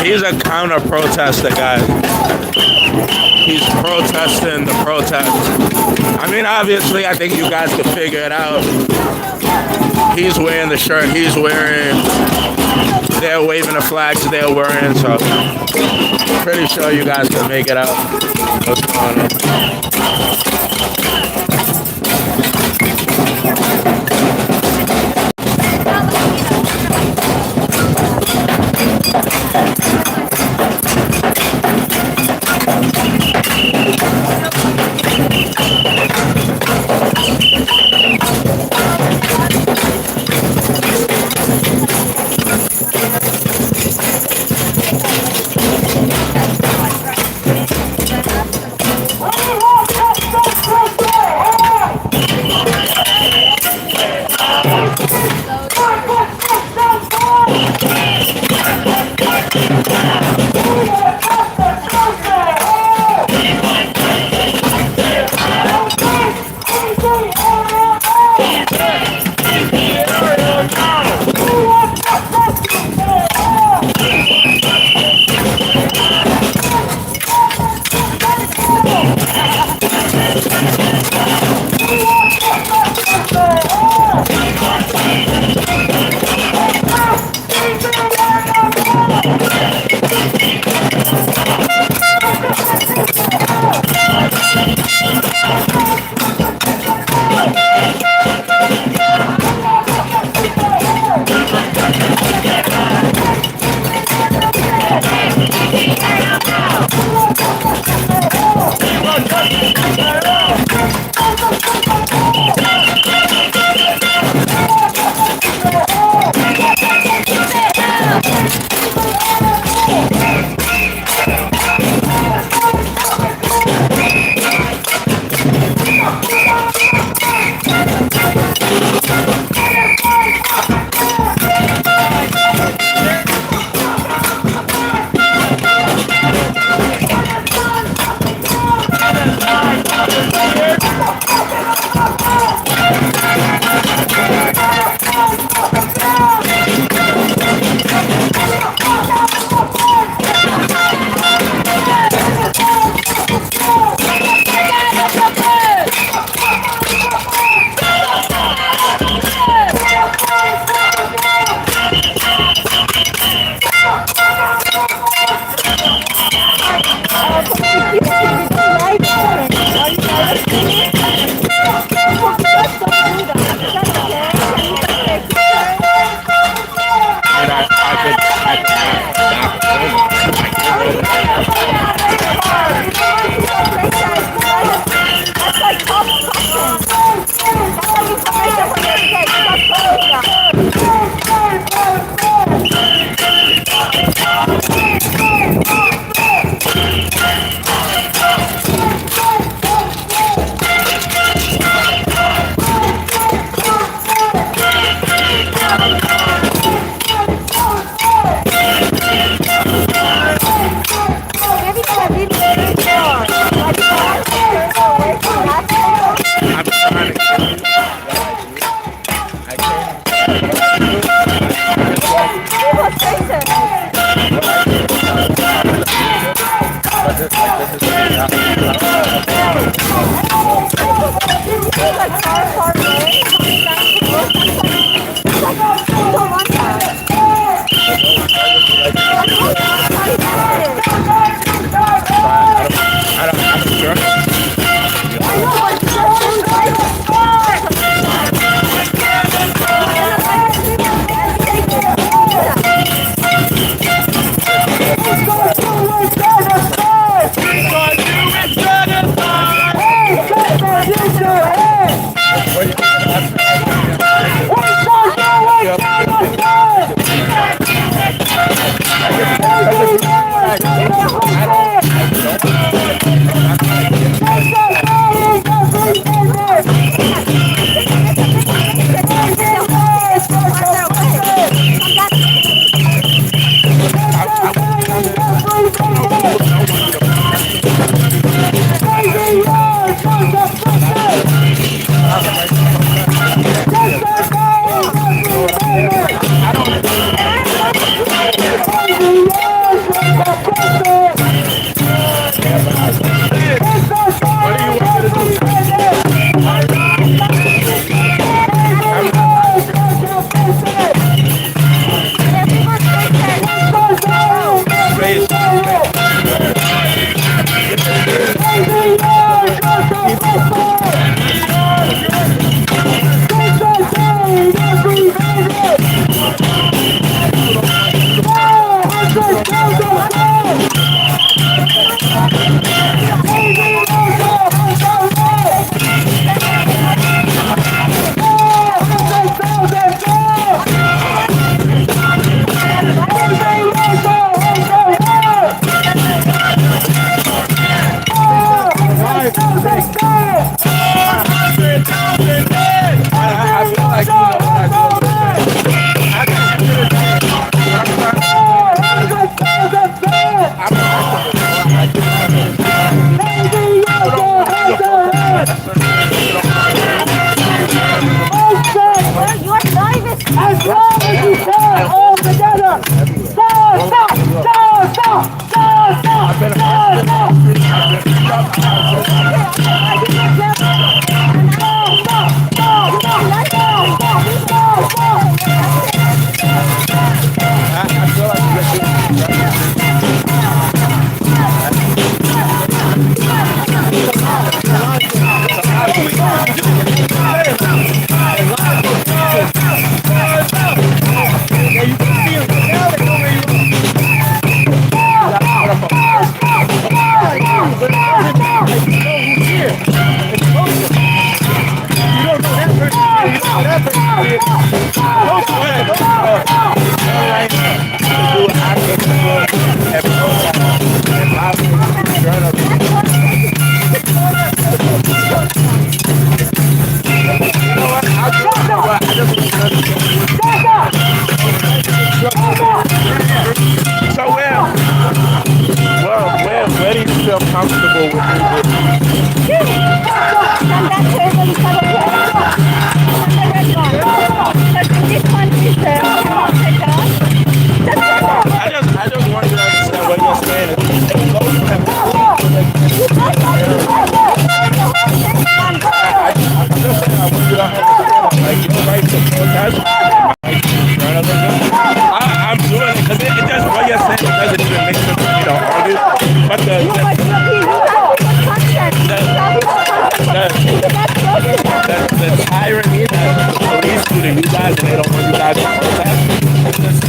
He's a counter-protester guy. He's protesting the protest. I mean, obviously, I think you guys can figure it out. He's wearing the shirt he's wearing. They're waving the flags they're wearing, so pretty sure you guys can make it out. What's going on?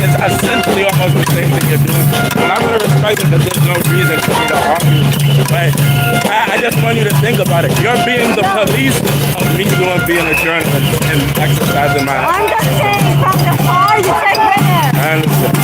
It's essentially almost the same thing you're doing. And I'm gonna respect it because there's no reason for me to argue. But I just want you to think about it. You're being the police of me being a journalist and exercising my. I'm just saying, from the far you take witness. I understand.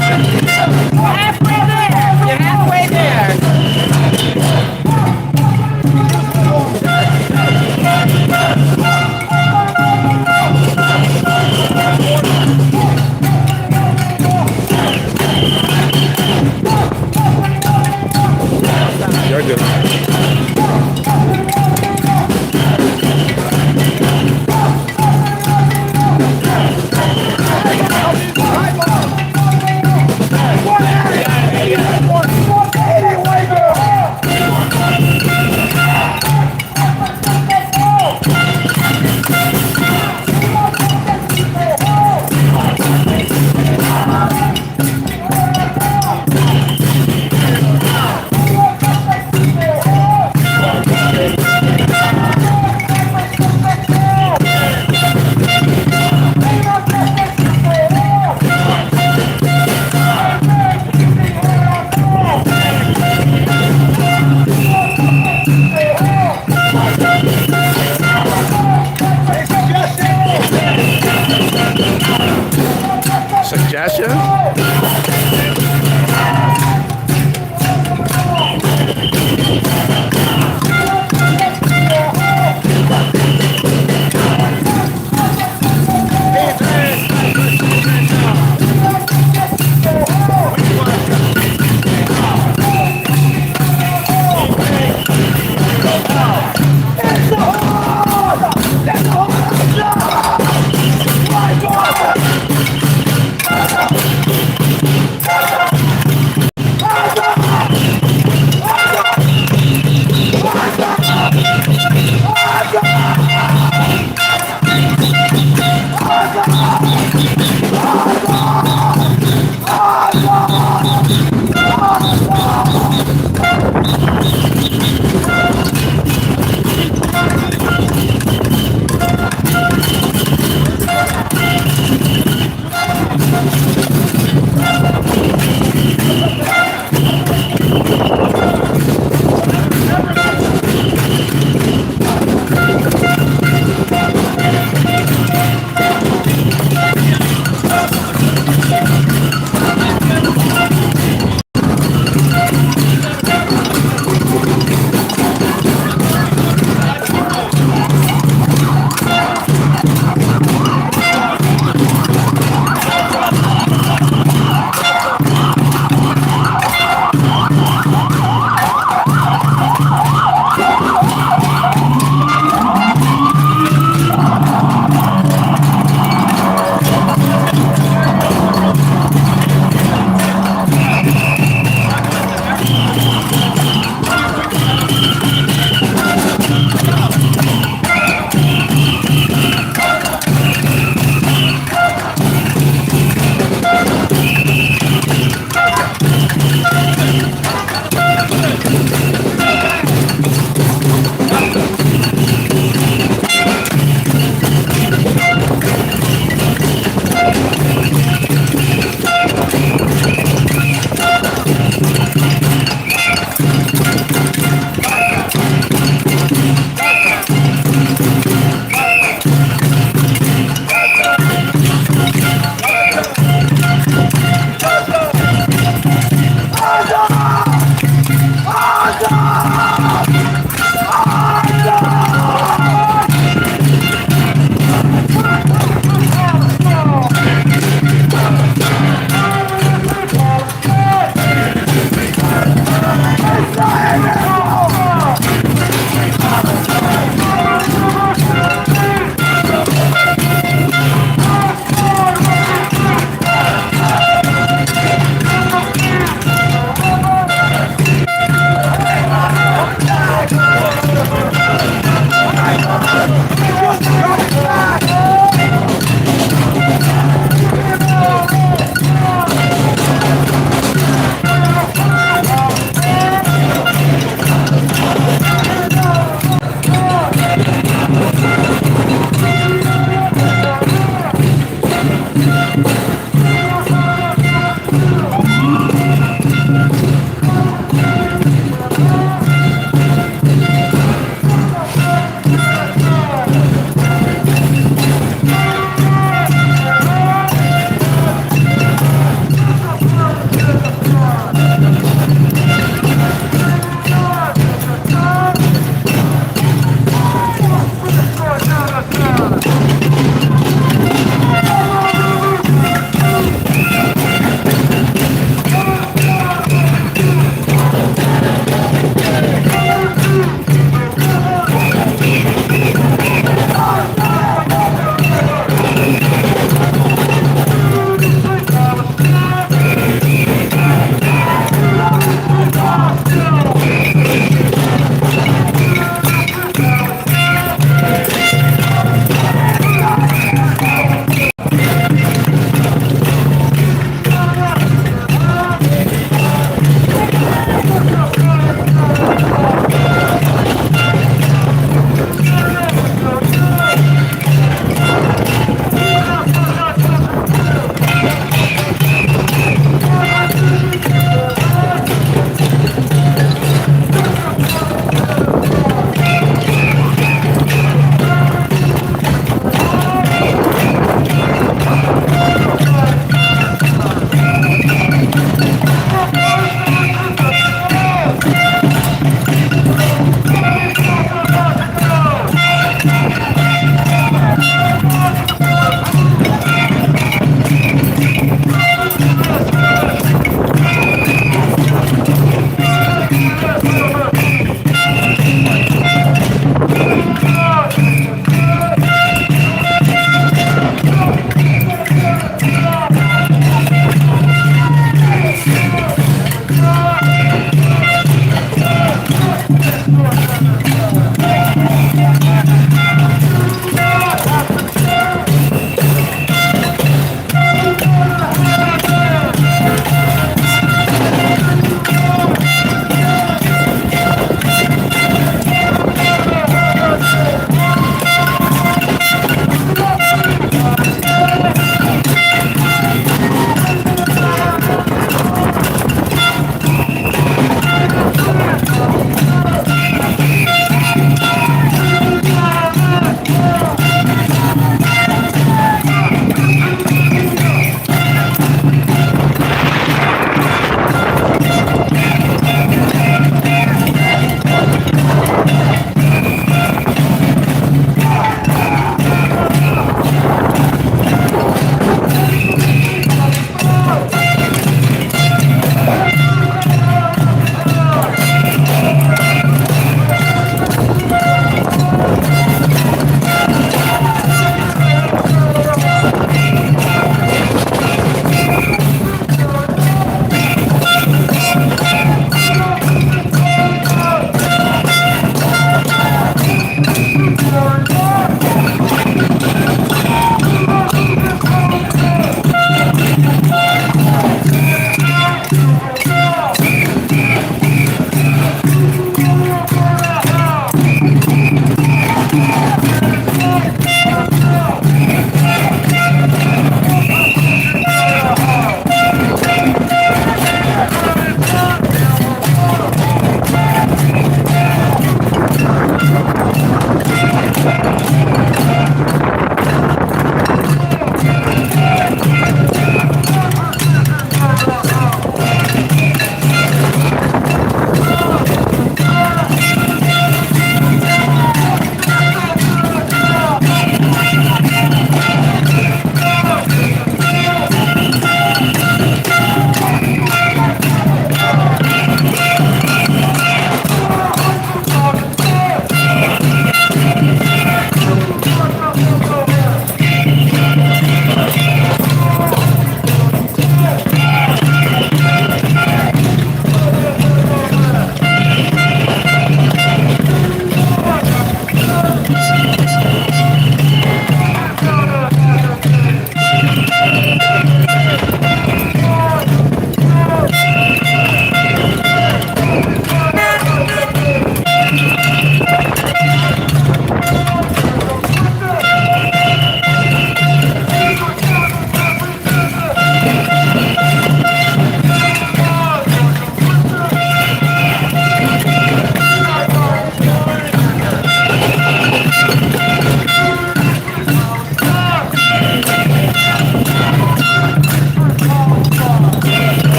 halfway there. You're halfway there. You're good.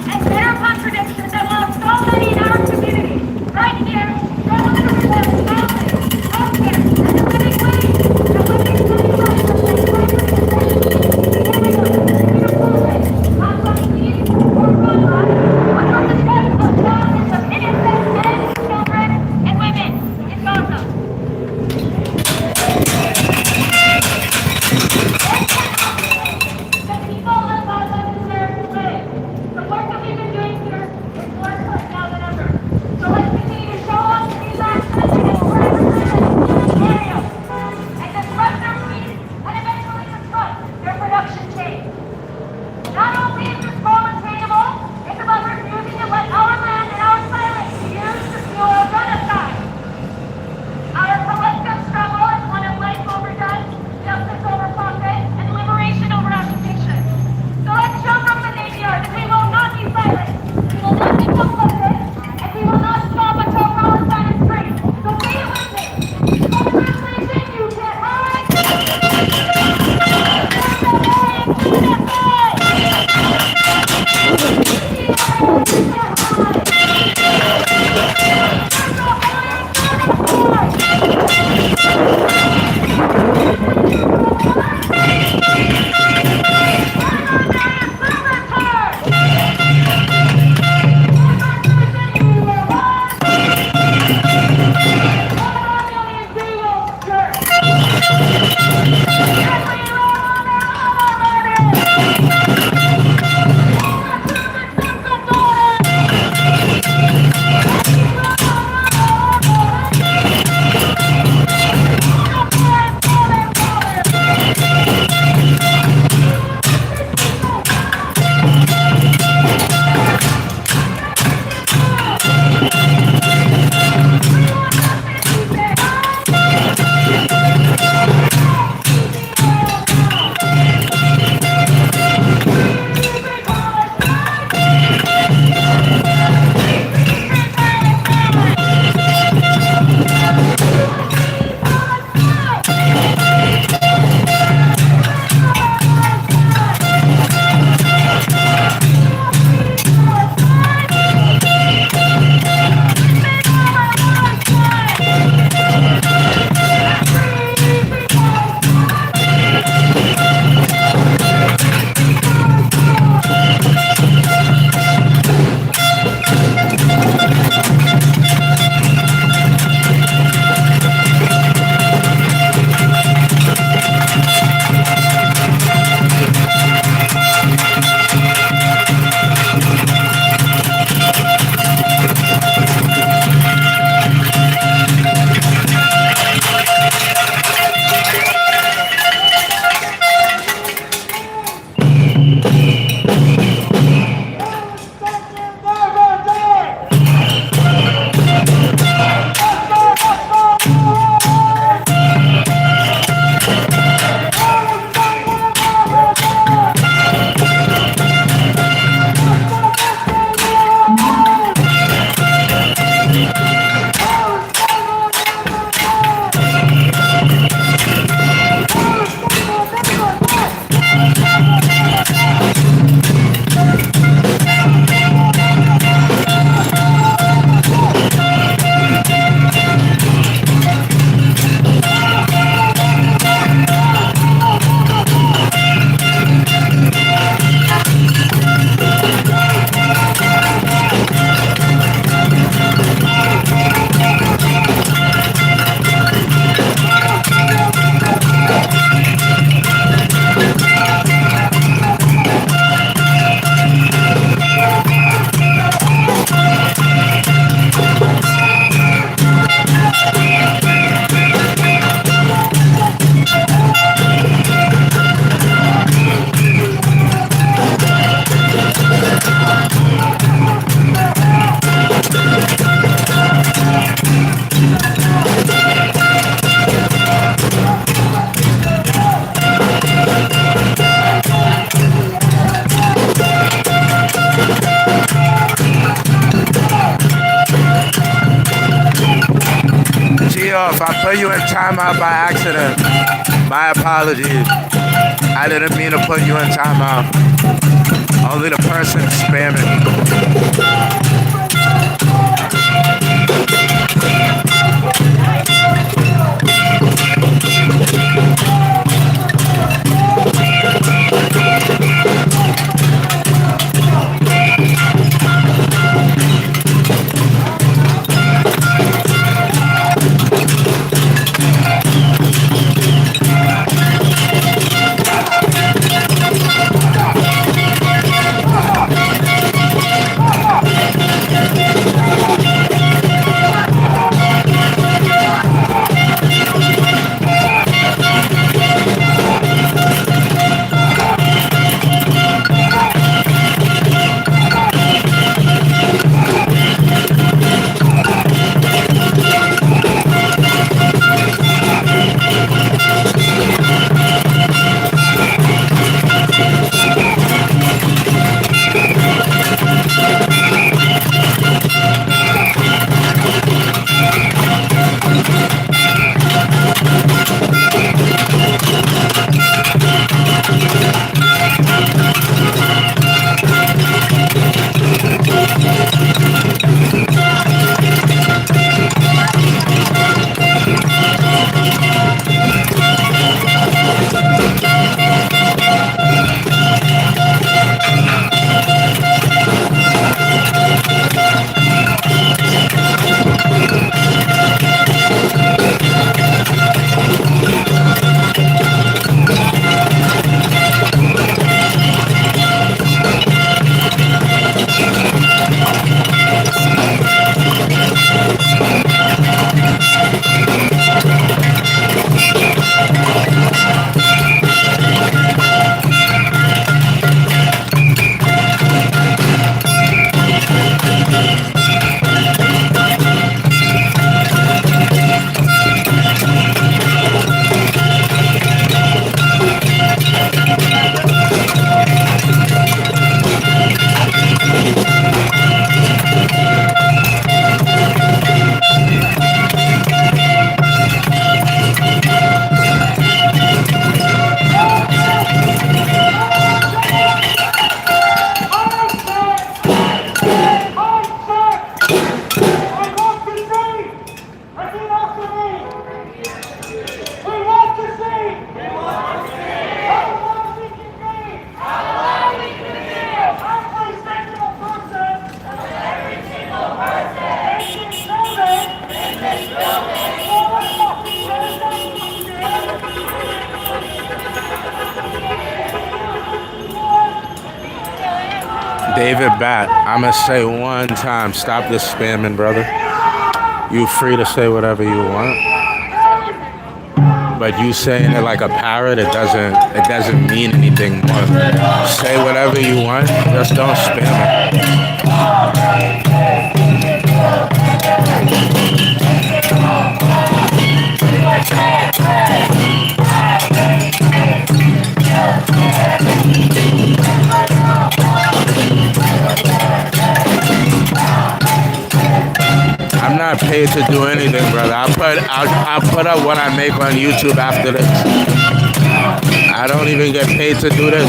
and bitter contradictions that will have so many in our community. Right here, struggle to prevent housing, healthcare, and the living wage. The living If I put you in timeout by accident, my apologies. I didn't mean to put you in timeout. Only the person spamming. David Bat, I'ma say one time, stop this spamming, brother. You free to say whatever you want, but you saying it like a parrot, it doesn't mean anything more. Say whatever you want, just don't spam I'm not paid to do anything, brother. I'll put up what I make on YouTube after this. I don't even get paid to do this.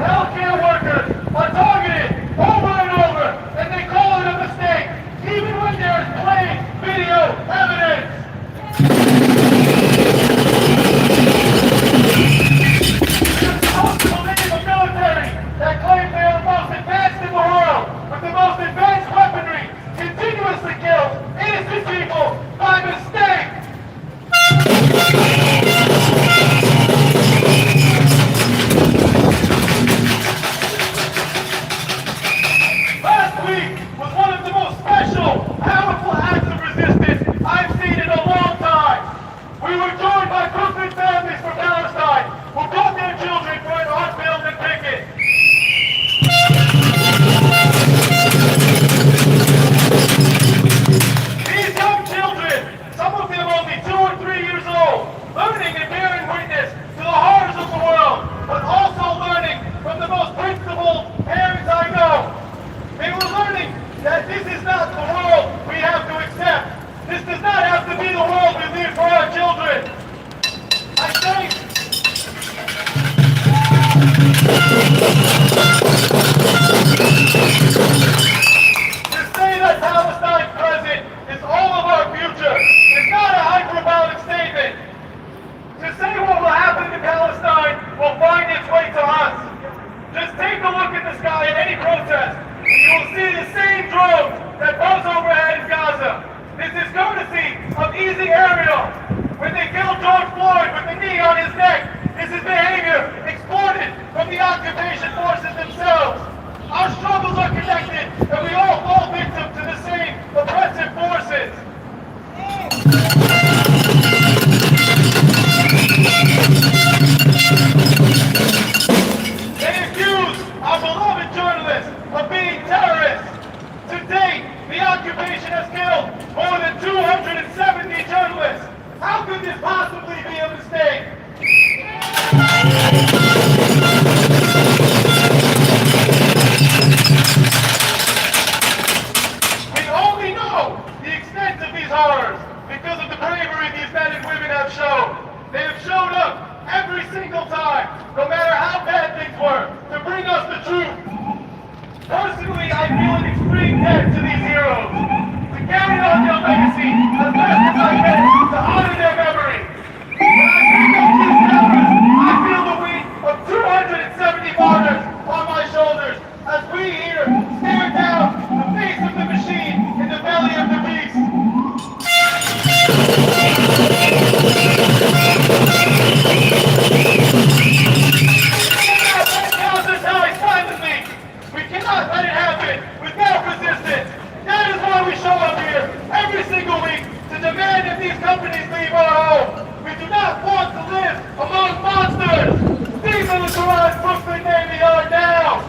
healthcare workers are targeted over and over, and they call it To say that Palestine's present is all of our future is not a hyperbolic statement. To say what will happen to Palestine will find its way to us. Just take a look at the sky at any protest, and you will see the same drones that buzz overhead in Gaza. This is courtesy of Easy Aerial. When they killed George Floyd with the knee on his neck, this is behavior exported from the occupation forces themselves. Our struggles are connected, and we all fall victim to the same oppressive forces. They accuse our beloved journalists of being terrorists. To date, the occupation has killed more than 270 journalists. How could this possibly be a mistake? We only know the extent of these horrors because of the bravery these men and women have shown. They have showed up every single time, no matter how bad things were, to bring us the truth. Personally, I feel an extreme debt to these heroes. To carry on their legacy as best as I can, to honor their memory. When I think of these terrorists, I feel the weight of 270 martyrs on my shoulders as we here stare down the face of the machine in the belly of the beast. We cannot let it happen without resistance. That is why we show up here every single week to demand that these companies leave our home. We do not want to live among monsters. Demilitarized Brooklyn Navy are now.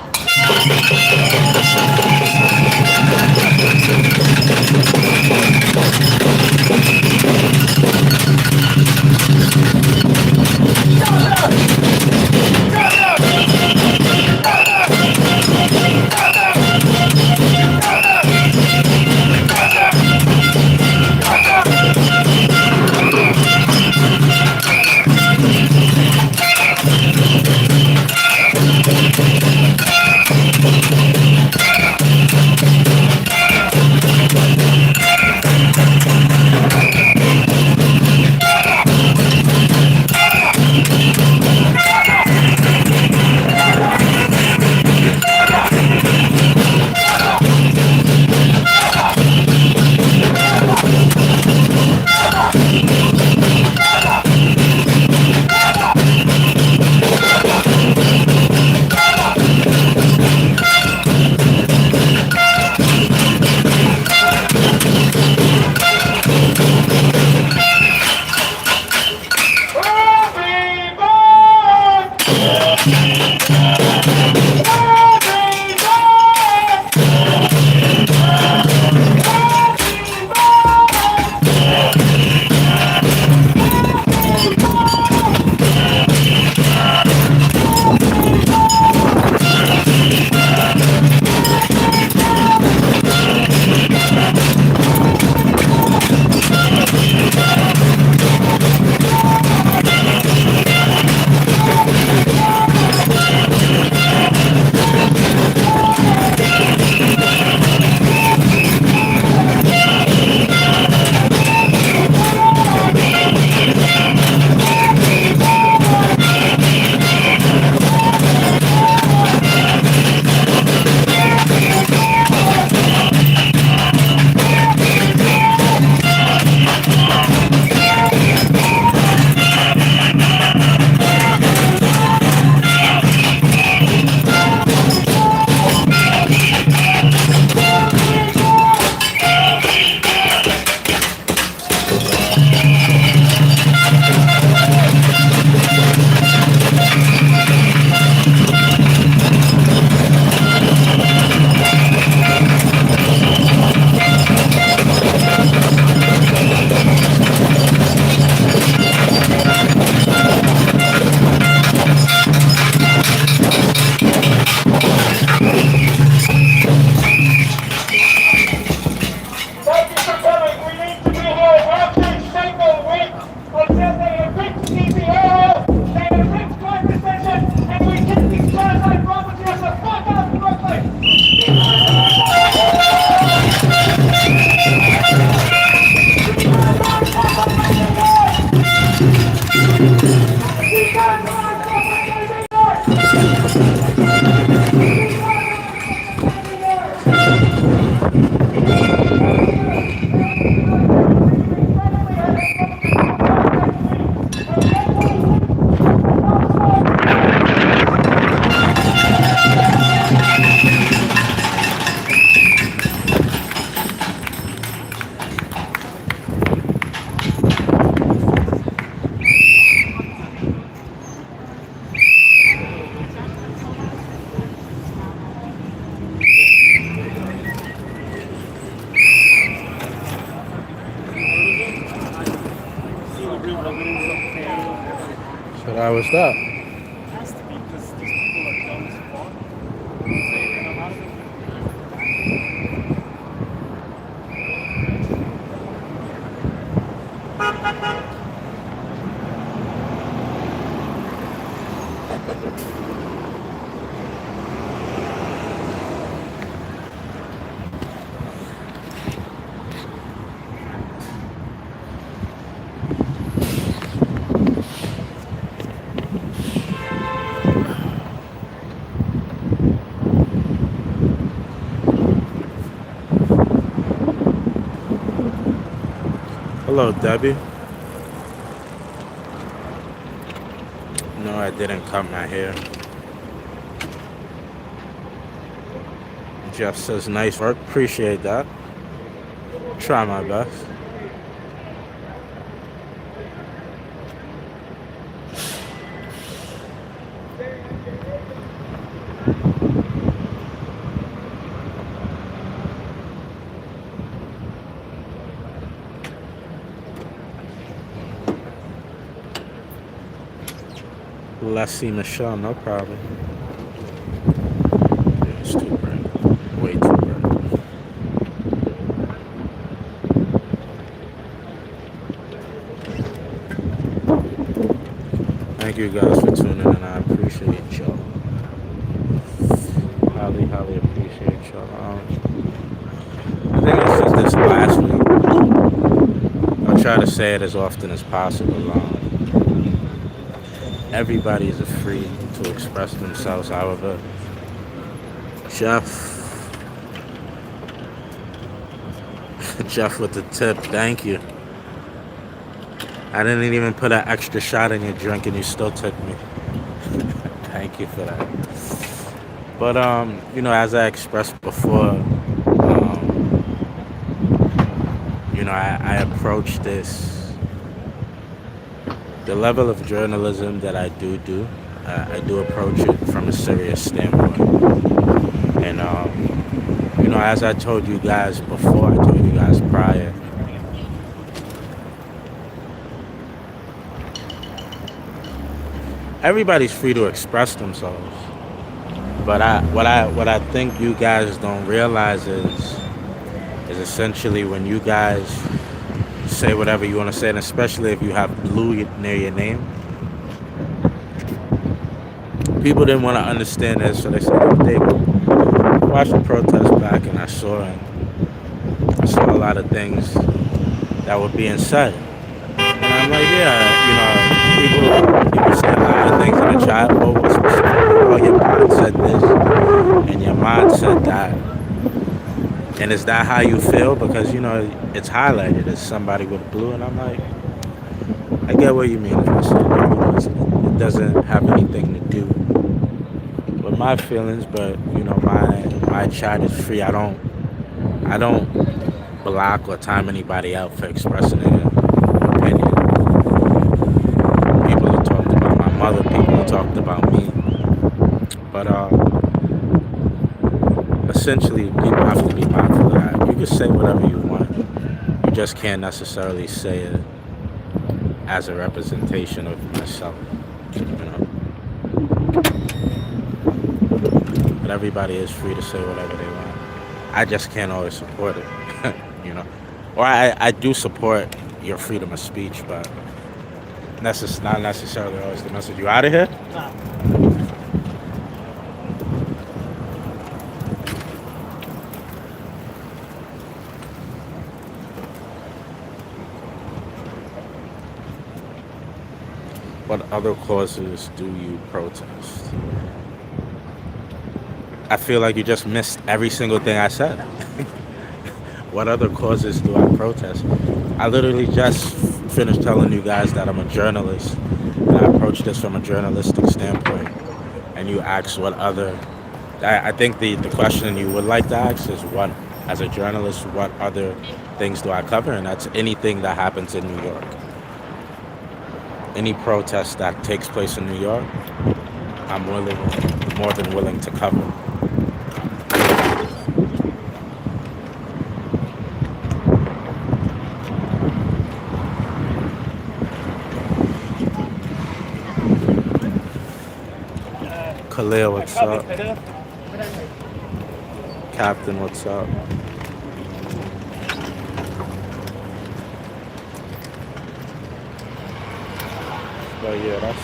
So that was that. Has to be because these people are dumb as fuck. And a lot of them. Hello, Debbie. No, I didn't cut my hair. Jeff says, nice work. Appreciate that. Try my best. Leslie Michelle, no problem. Yeah, it's too bright. Way too bright. Thank you guys for tuning in. I appreciate y'all. Highly, highly appreciate y'all. I think it's just this last week. I'll try to say it as often as possible. Everybody is free to express themselves, however. Jeff with the tip, thank you. I didn't even put an extra shot in your drink and you still took me. Thank you for that. But, you know, as I expressed before, you know, I approach this. The level of journalism that I do approach it from a serious standpoint. And, you know, as I told you guys before, I told you guys prior, everybody's free to express themselves. But what I think you guys don't realize is essentially when you guys say whatever you want to say, and especially if you have blue near your name. People didn't want to understand this, so they said, oh, David, watch the protest back, and I saw a lot of things that were being said. And I'm like, yeah, you know, people say a lot of things in the chat. Oh, what's specific? Oh, your mind said this, and your mind said that. And is that how you feel? Because, you know, it's highlighted as somebody with blue. And I'm like, I get what you mean. It doesn't have anything to do with my feelings. But, you know, my chat is free. I don't block or time anybody out for expressing their opinion. People have talked about my mother. People have talked about me. But, essentially, people have to be mindful of that. You can say whatever you want. You just can't necessarily say it as a representation of myself, you know. But everybody is free to say whatever they want. I just can't always support it, you know. Or I do support your freedom of speech, but not necessarily always the message. You out of here? Nah. What other causes do you protest? I feel like you just missed every single thing I said. What other causes do I protest? I literally just finished telling you guys that I'm a journalist, and I approach this from a journalistic standpoint. And you ask what other. I think the question you would like to ask is what, as a journalist, what other things do I cover? And that's anything that happens in New York. Any protest that takes place in New York, I'm more than willing to cover. Khalil, what's up? Captain, what's up? But yeah,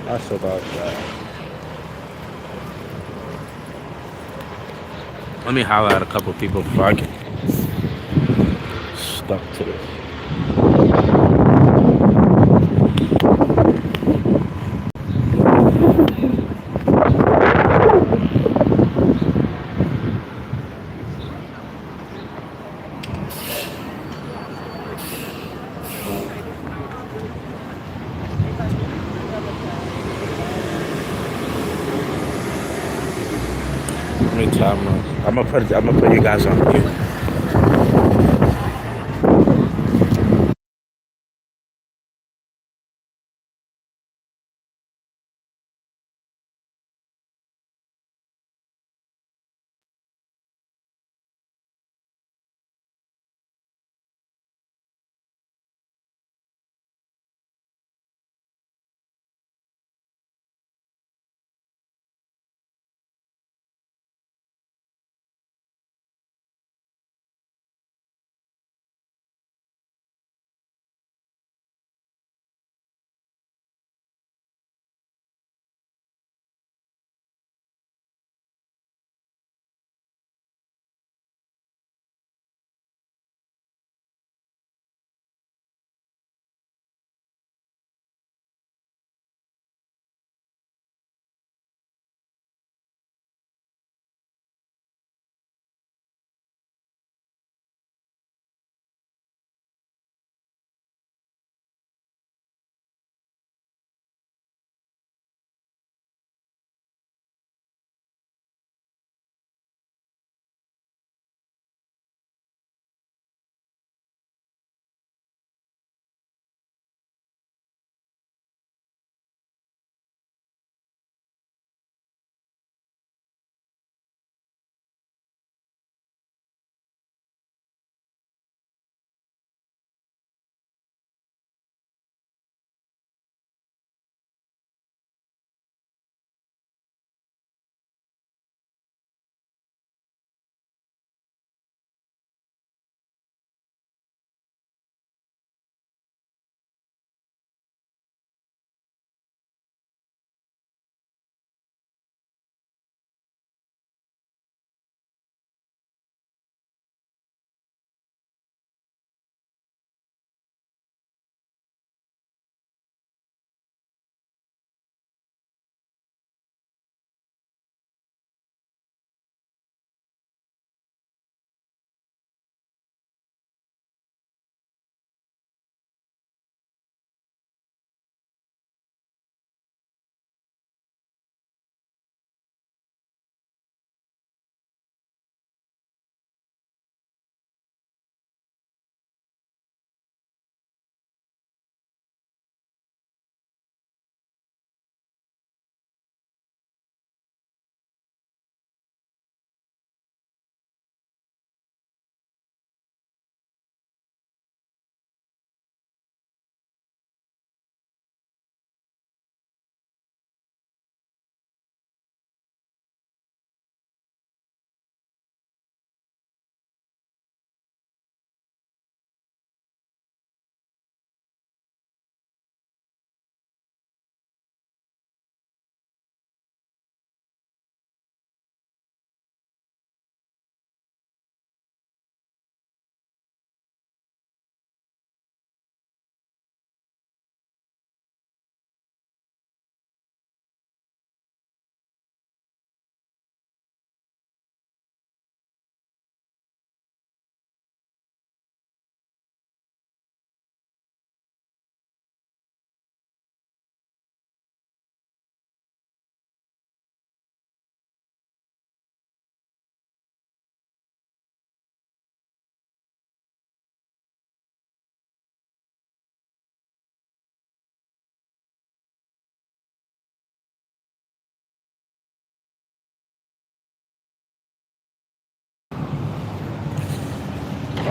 that's about that. Let me holler at a couple people before I get stuck to this. Let me tell them. I'm gonna put you guys on mute.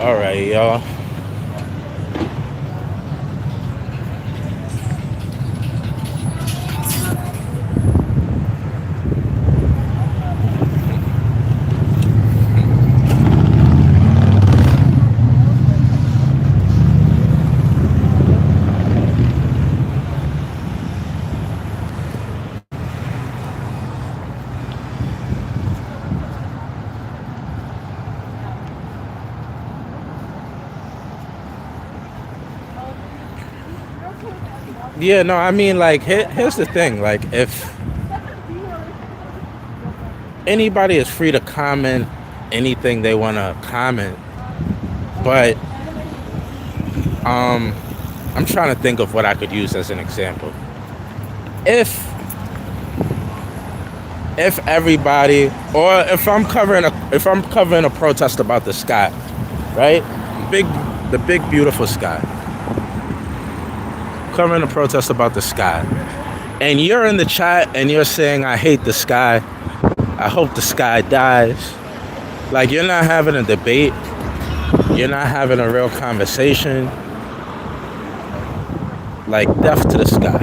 All right, y'all. Yeah, no, I mean, like, here's the thing. Like, if anybody is free to comment anything they want to comment, but I'm trying to think of what I could use as an example. If everybody, or if I'm covering a protest about the sky, right? The big beautiful sky. Covering a protest about the sky. And you're in the chat and you're saying, I hate the sky. I hope the sky dies. Like, you're not having a debate. You're not having a real conversation. Like, death to the sky.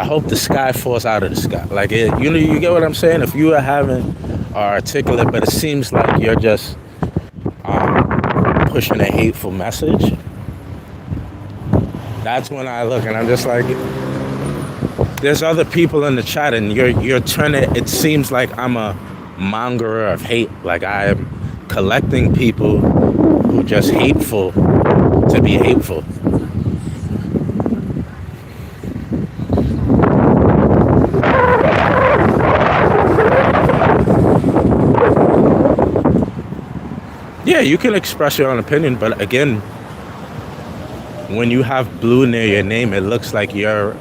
I hope the sky falls out of the sky. Like, you get what I'm saying? If you are having articulate, but it seems like you're just pushing a hateful message, that's when I look and I'm just like, there's other people in the chat and you're turning, it seems like I'm a mongerer of hate. Like, I am collecting people who just hateful to be hateful. Yeah, you can express your own opinion, but again, when you have blue near your name, it looks like you're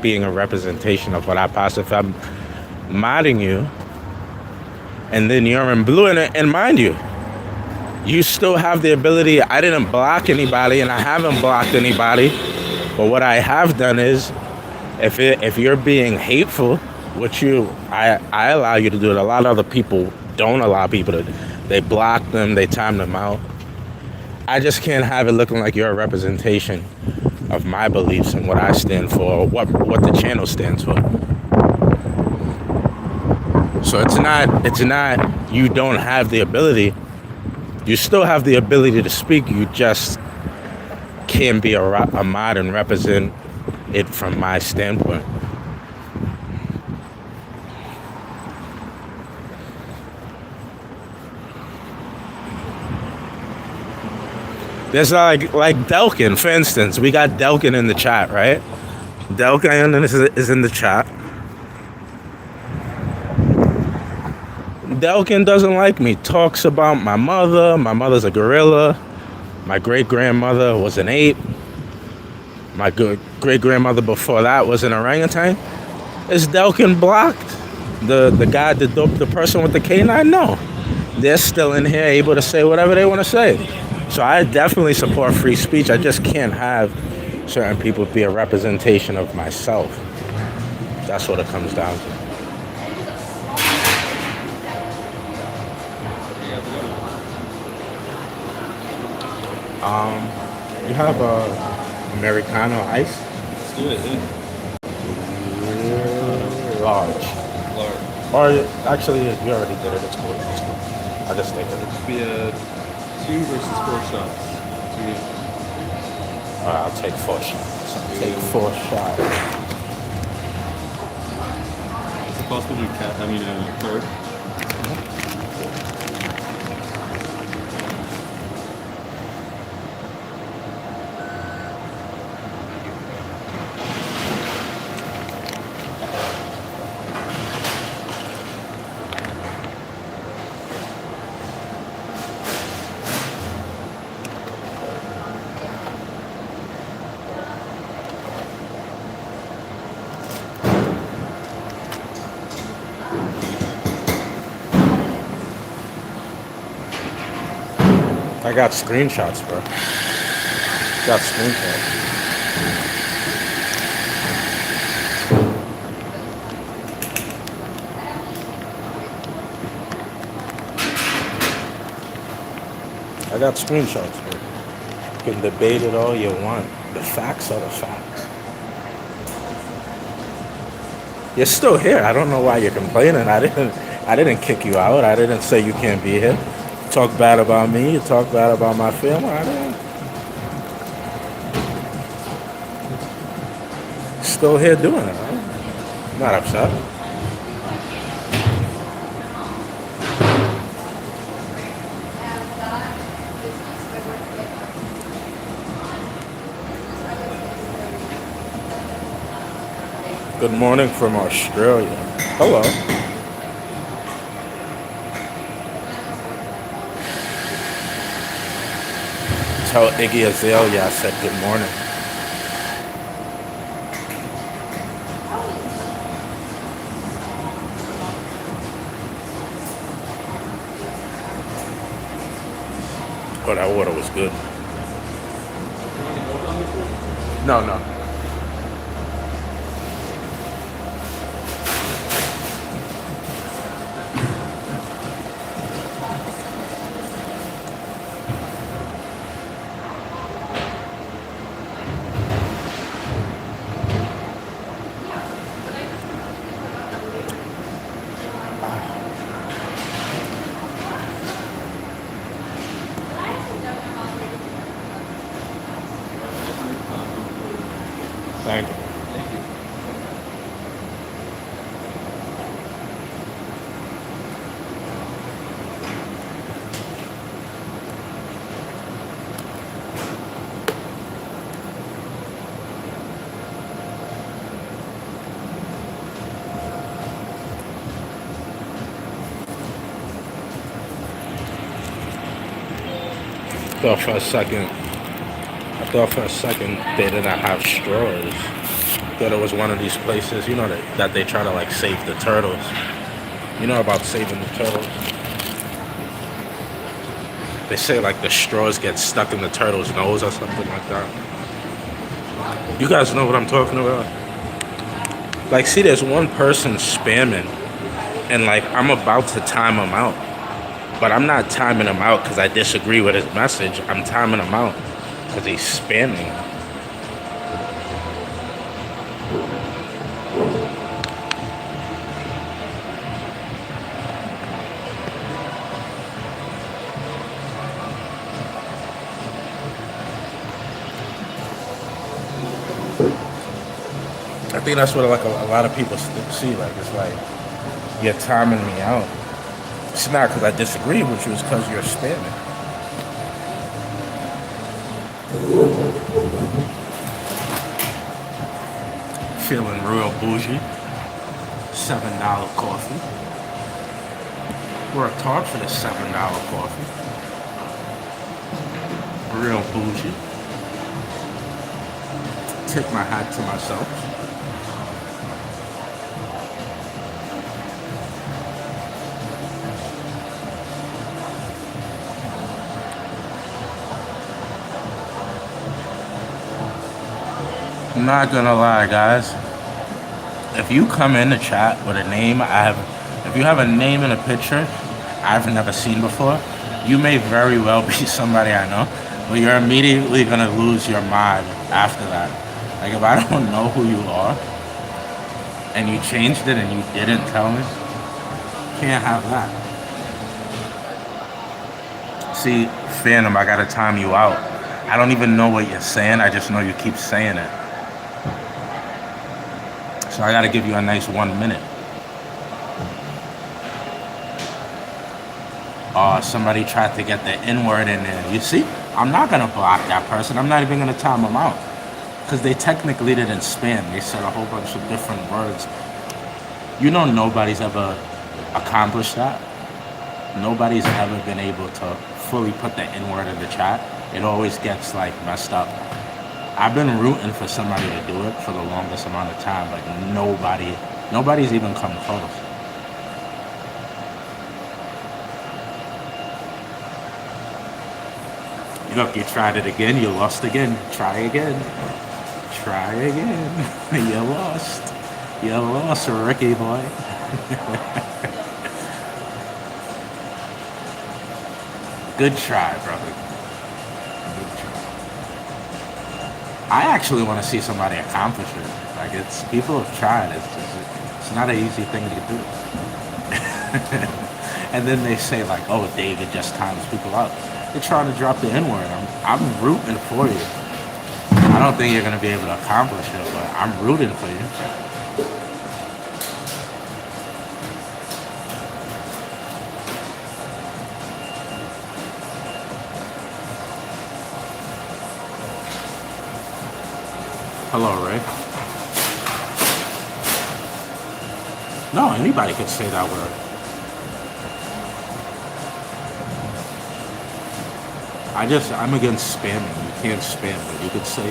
being a representation of what I possibly, if I'm modding you, and then you're in blue, and mind you, you still have the ability. I didn't block anybody, and I haven't blocked anybody, but what I have done is, if you're being hateful, which I allow you to do it, a lot of other people don't allow people to. They block them, they time them out. I just can't have it looking like you're a representation of my beliefs and what I stand for, or what the channel stands for. So it's not you don't have the ability. You still have the ability to speak. You just can't be a mod and represent it from my standpoint. There's like Delkin, for instance. We got Delkin in the chat, right? Delkin is in the chat. Delkin doesn't like me. Talks about my mother. My mother's a gorilla. My great-grandmother was an ape. My great-grandmother before that was an orangutan. Is Delkin blocked? The guy, the person with the canine? No. They're still in here able to say whatever they want to say. So I definitely support free speech. I just can't have certain people be a representation of myself. That's what it comes down to. You have a Americano ice? Let's do it, yeah. Large. Or actually, you already did it. It's cool. I just think it. It'd be a 2 versus 4 shots. 2 each. I'll take 4 shots. Take 4 shots. Is it possible to a third? I got screenshots, bro. Got screenshots. I got screenshots. Bro. You can debate it all you want. The facts are the facts. You're still here. I don't know why you're complaining. I didn't kick you out. I didn't say you can't be here. Talk bad about me. You talk bad about my family. I didn't. Still here doing it. I'm not upset. Good morning from Australia. Hello. Tell Iggy Azalea I said good morning. Oh, that water was good. No. Thank you. I thought for a second they didn't have straws. I thought it was one of these places, you know, that they try to like save the turtles. You know about saving the turtles? They say like the straws get stuck in the turtle's nose or something like that. You guys know what I'm talking about? Like, see, there's one person spamming, and like I'm about to time him out. But I'm not timing him out because I disagree with his message. I'm timing him out because he's spamming. I think that's what like a lot of people see. Like, it's like, you're timing me out. It's not because I disagree with you, it's because you're spamming. Feeling real bougie. $7 coffee. Worked hard for the $7 coffee. Real bougie. Tip my hat to myself. I'm not gonna lie, guys. If you come in the chat with a name if you have a name and a picture I've never seen before, you may very well be somebody I know, but you're immediately gonna lose your mind after that. Like, if I don't know who you are and you changed it and you didn't tell me, can't have that. See, Phantom, I gotta time you out. I don't even know what you're saying, I just know you keep saying it. So I gotta give you a nice 1 minute. Somebody tried to get the N-word in there. You see, I'm not gonna block that person. I'm not even gonna time them out. Because they technically didn't spam. They said a whole bunch of different words. You know, nobody's ever accomplished that. Nobody's ever been able to fully put the N-word in the chat. It always gets like messed up. I've been rooting for somebody to do it for the longest amount of time, but nobody's even come close. Look, you tried it again, you lost again. Try again. Try again. You lost. You lost, Ricky boy. Good try, brother. Good try. I actually want to see somebody accomplish it. Like it's people have tried. It's not an easy thing to do. And then they say like, "Oh, David just times people out." They're trying to drop the N-word. I'm rooting for you. I don't think you're gonna be able to accomplish it, but I'm rooting for you. Hello, Ray. No, anybody could say that word. I'm against spamming. You can't spam, but you could say,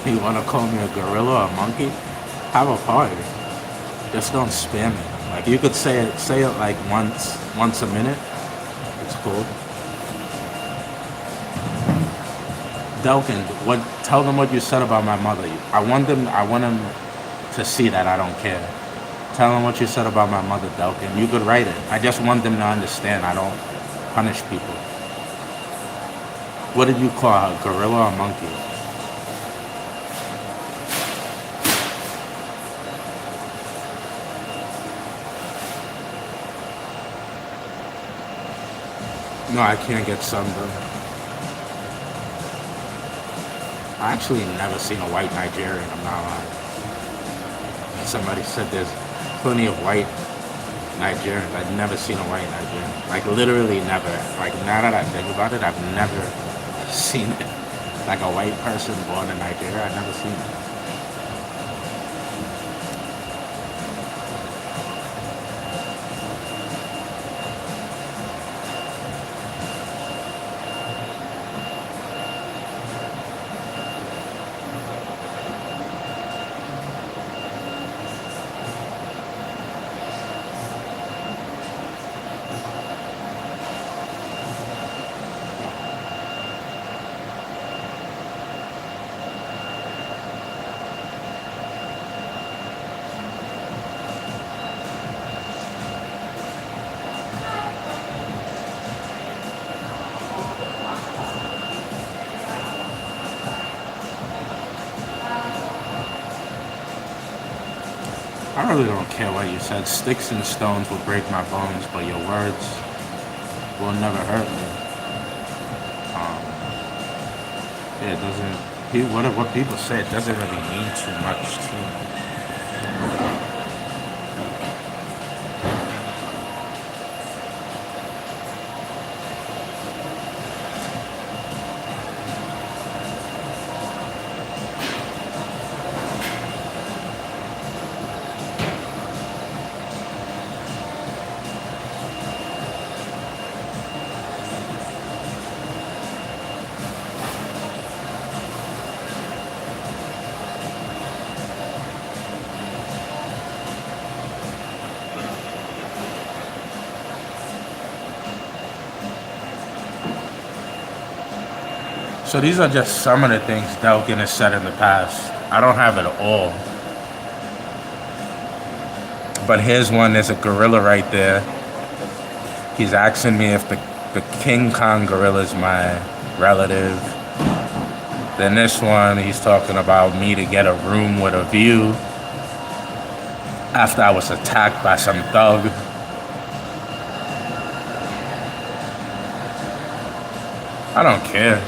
you want to call me a gorilla or a monkey? Have a party. Just don't spam it. Like you could say it like once a minute. It's cool. Delkin, tell them what you said about my mother. I want them to see that I don't care. Tell them what you said about my mother, Delkin. You could write it. I just want them to understand I don't punish people. What did you call her, gorilla or monkey? No, I can't get sunburned. I actually never seen a white Nigerian, I'm not lying. Somebody said there's plenty of white Nigerians. I've never seen a white Nigerian. Like literally never. Like now that I think about it, I've never seen it. Like a white person born in Nigeria, I've never seen it. I really don't care what you said. Sticks and stones will break my bones, but your words will never hurt me. It doesn't. What people say, it doesn't really mean too much to me. So these are just some of the things Delkin has said in the past. I don't have it all. But here's one, there's a gorilla right there. He's asking me if the King Kong gorilla is my relative. Then this one, he's talking about me to get a room with a view after I was attacked by some thug. I don't care.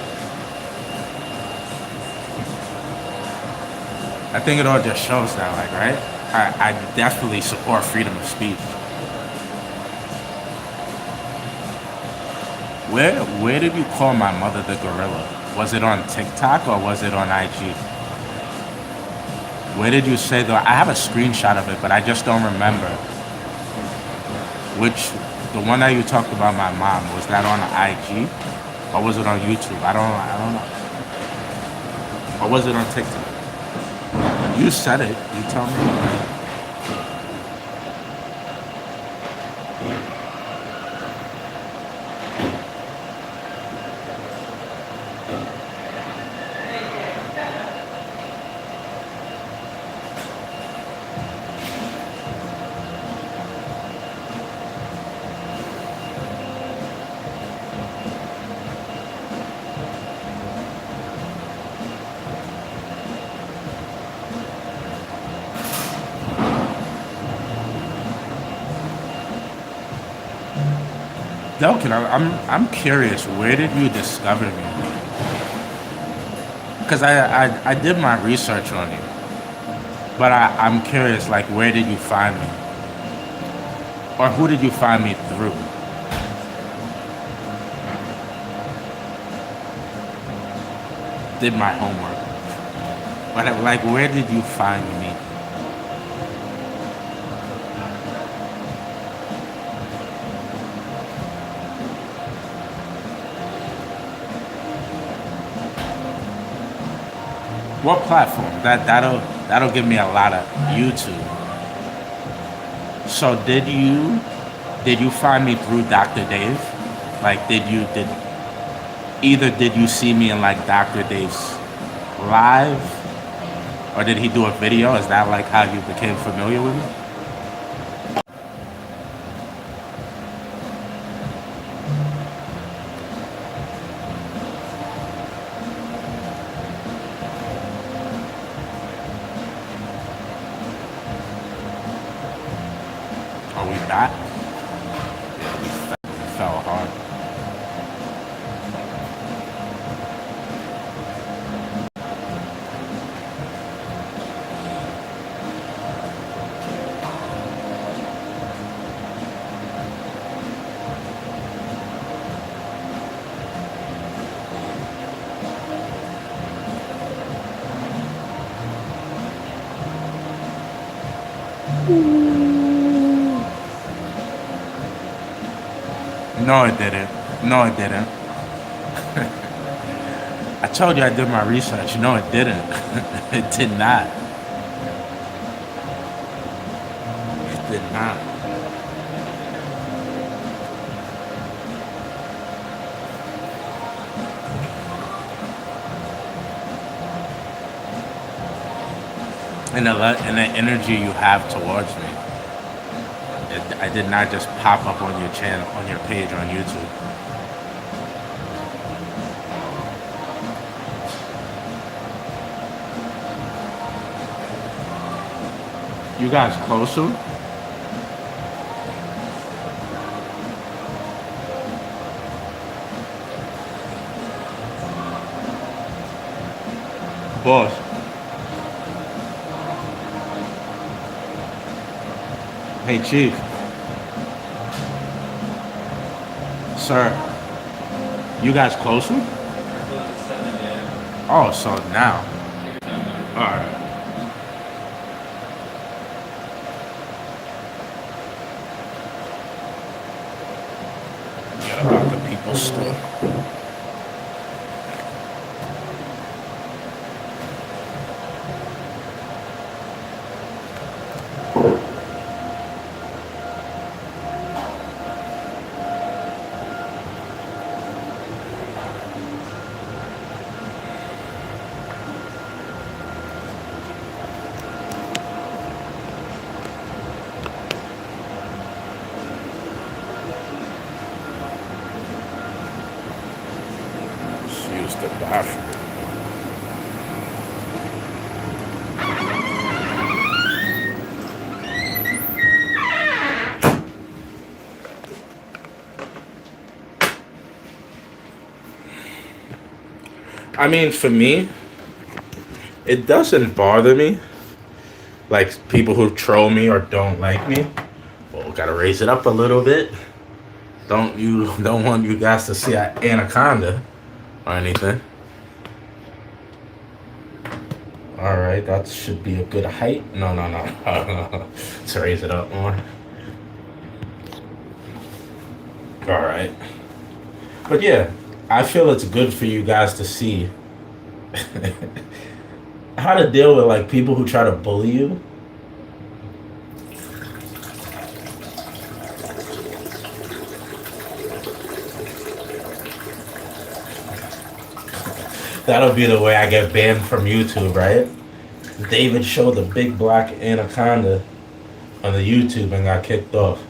I think it all just shows that, like, right? I definitely support freedom of speech. Where did you call my mother the gorilla? Was it on TikTok or was it on IG? Where did you say I have a screenshot of it, but I just don't remember. The one that you talked about my mom, was that on IG? Or was it on YouTube? I don't know. Or was it on TikTok? You said it. You tell me. Delkin, I'm curious. Where did you discover me? Because I did my research on you, but I'm curious. Like, where did you find me, or who did you find me through? Did my homework, but like, where did you find me? What platform? That'll give me a lot of YouTube. So did you find me through Dr. Dave? Like did you see me in like Dr. Dave's live, or did he do a video? Is that like how you became familiar with me? Are we back? Yeah, we fell hard. No, it didn't. No, it didn't. I told you I did my research. No, it didn't. It did not. It did not. And the energy you have towards me. I did not just pop up on your channel, on your page on YouTube. You guys close soon? Boss. Hey, Chief. Sir, you guys close soon? Oh, so now. Alright. Forget about the people's store. The bathroom. I mean, for me, it doesn't bother me. Like people who troll me or don't like me. Well, gotta raise it up a little bit. Don't want you guys to see an anaconda or anything. All right, that should be a good height. No. Let's raise it up more. All right. But yeah, I feel it's good for you guys to see how to deal with like people who try to bully you. That'll be the way I get banned from YouTube, right? David showed the big black anaconda on the YouTube and got kicked off.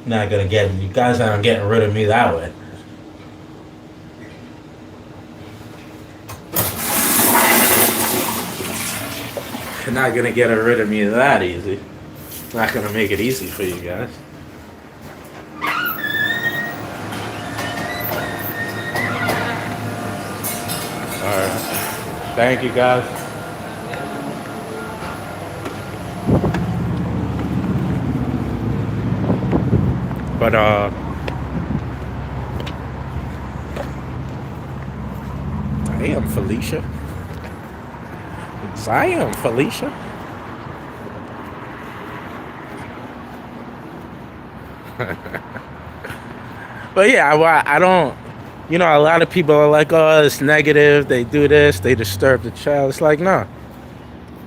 Not gonna get you guys aren't getting rid of me that way. You're not gonna get rid of me that easy. Not gonna make it easy for you guys. Alright. Thank you guys. But damn, Felicia. Damn, Felicia. But yeah, I don't, you know, a lot of people are like, oh, it's negative, they do this, they disturb the child. It's like, no.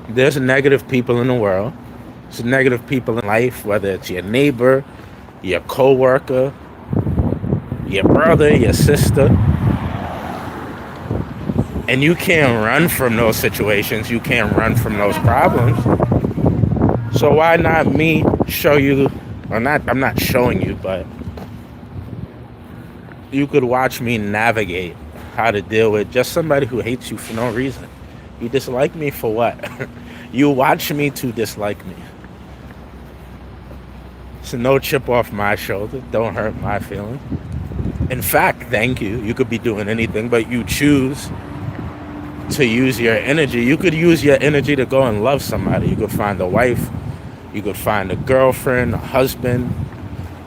There's negative people in the world. There's negative people in life, whether it's your neighbor, your co-worker, your brother, your sister. And you can't run from those situations. You can't run from those problems. So why not me show you, or not, I'm not showing you, but you could watch me navigate how to deal with just somebody who hates you for no reason. You dislike me for what? You watch me to dislike me. So no chip off my shoulder. Don't hurt my feelings. In fact, thank you. You could be doing anything, but you choose to use your energy. You could use your energy to go and love somebody. You could find a wife. You could find a girlfriend, a husband,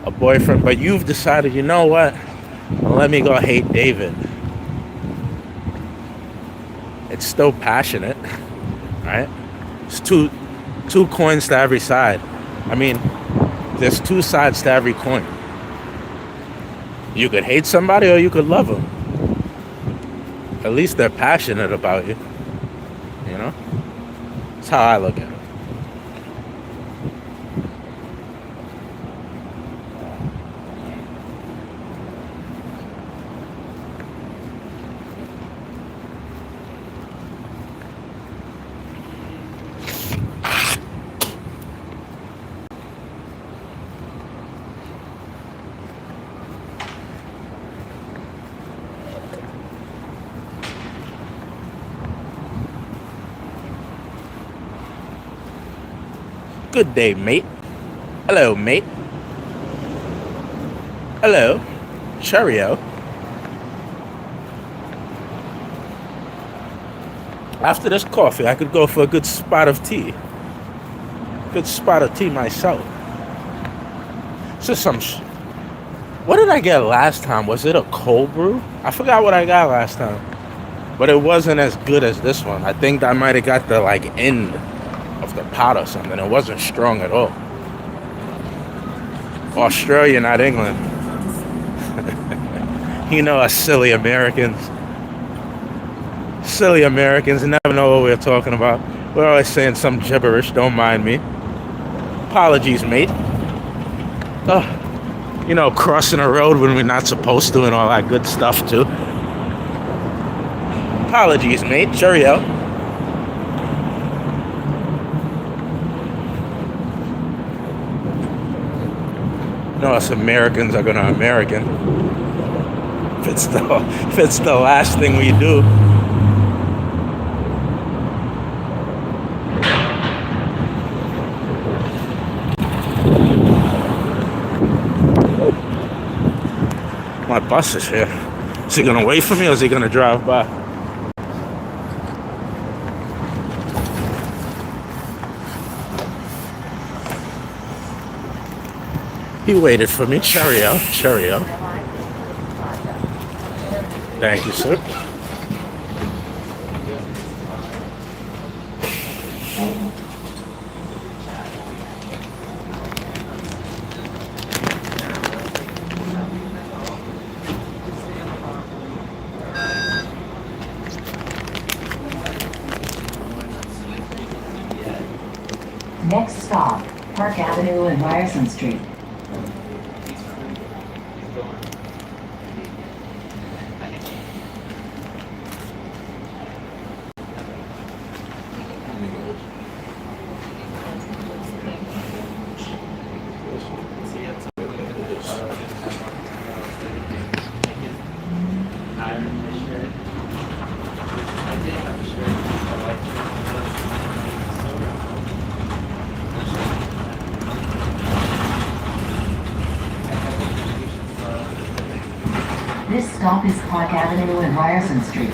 a boyfriend. But you've decided, you know what? Let me go hate David. It's still passionate, right? It's two coins to every side. I mean, there's two sides to every coin. You could hate somebody or you could love them. At least they're passionate about you. You know? That's how I look at it. Good day, mate. Hello, mate. Hello. Cheerio. After this coffee, I could go for a good spot of tea. Good spot of tea myself. So what did I get last time? Was it a cold brew? I forgot what I got last time. But it wasn't as good as this one. I think I might have got the end of the pot or something. It wasn't strong at all. Australia, not England. You know us silly Americans. Silly Americans never know what we're talking about. We're always saying some gibberish. Don't mind me. Apologies, mate. Oh, you know, crossing a road when we're not supposed to and all that good stuff too. Apologies, mate. Cheerio. No, us Americans are gonna American. If it's the last thing we do. My bus is here. Is he gonna wait for me or is he gonna drive by? He waited for me. Cheerio. Cheerio. Thank you, sir. Next stop, Park Avenue and Ryerson Street. This stop is Park Avenue and Ryerson Street.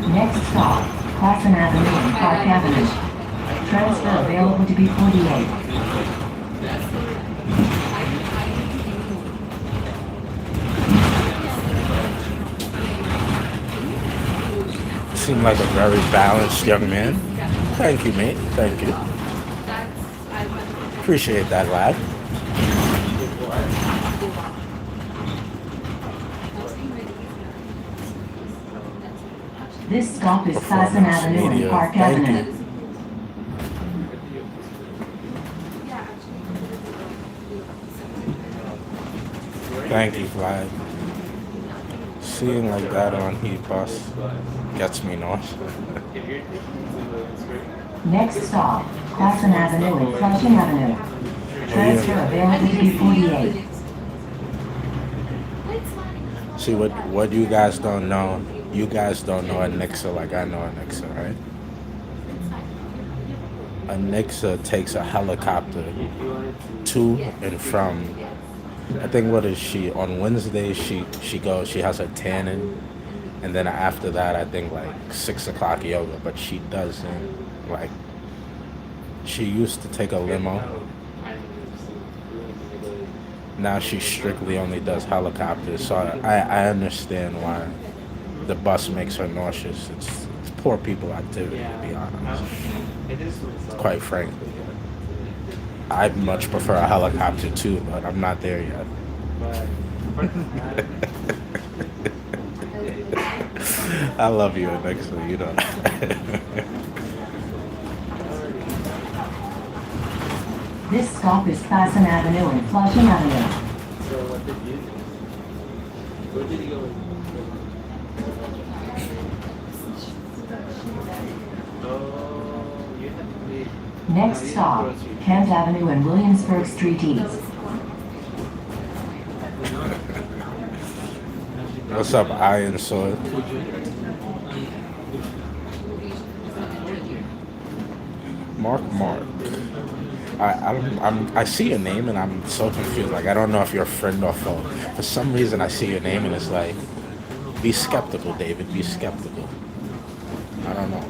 Next stop, Classen Avenue and Park Avenue. Transfer available to B48. Seem like a very balanced young man. Thank you, mate. Thank you. Appreciate that, lad. This stop is Classen Avenue and Park Thank Avenue. you. Thank you, Vlad. Seeing like that on Heat Bus gets me nauseous. Next stop, Classen Avenue and Flushing Avenue. Transfer available to B48. See, what you guys don't know, you guys don't know a Nixa like I know a Nixa, right? A Nixa takes a helicopter to and from, I think, what is she, on Wednesdays she goes, she has her tanning, and then after that I think like 6 o'clock yoga, but she doesn't, like, she used to take a limo. Now she strictly only does helicopters, so I understand why the bus makes her nauseous. It's poor people activity, to be honest. Quite frankly. I'd much prefer a helicopter too, but I'm not there yet. I love you, Alexa, you know. This stop is Classen Avenue and Flushing Avenue. Where did he go? Oh, you have to leave. Next stop, Kent Avenue and Williamsburg Street East. What's up, Iron Sword? Mark. I see your name and I'm so confused. Like, I don't know if you're a friend or foe. For some reason, I see your name and it's like, be skeptical, David. Be skeptical. I don't know.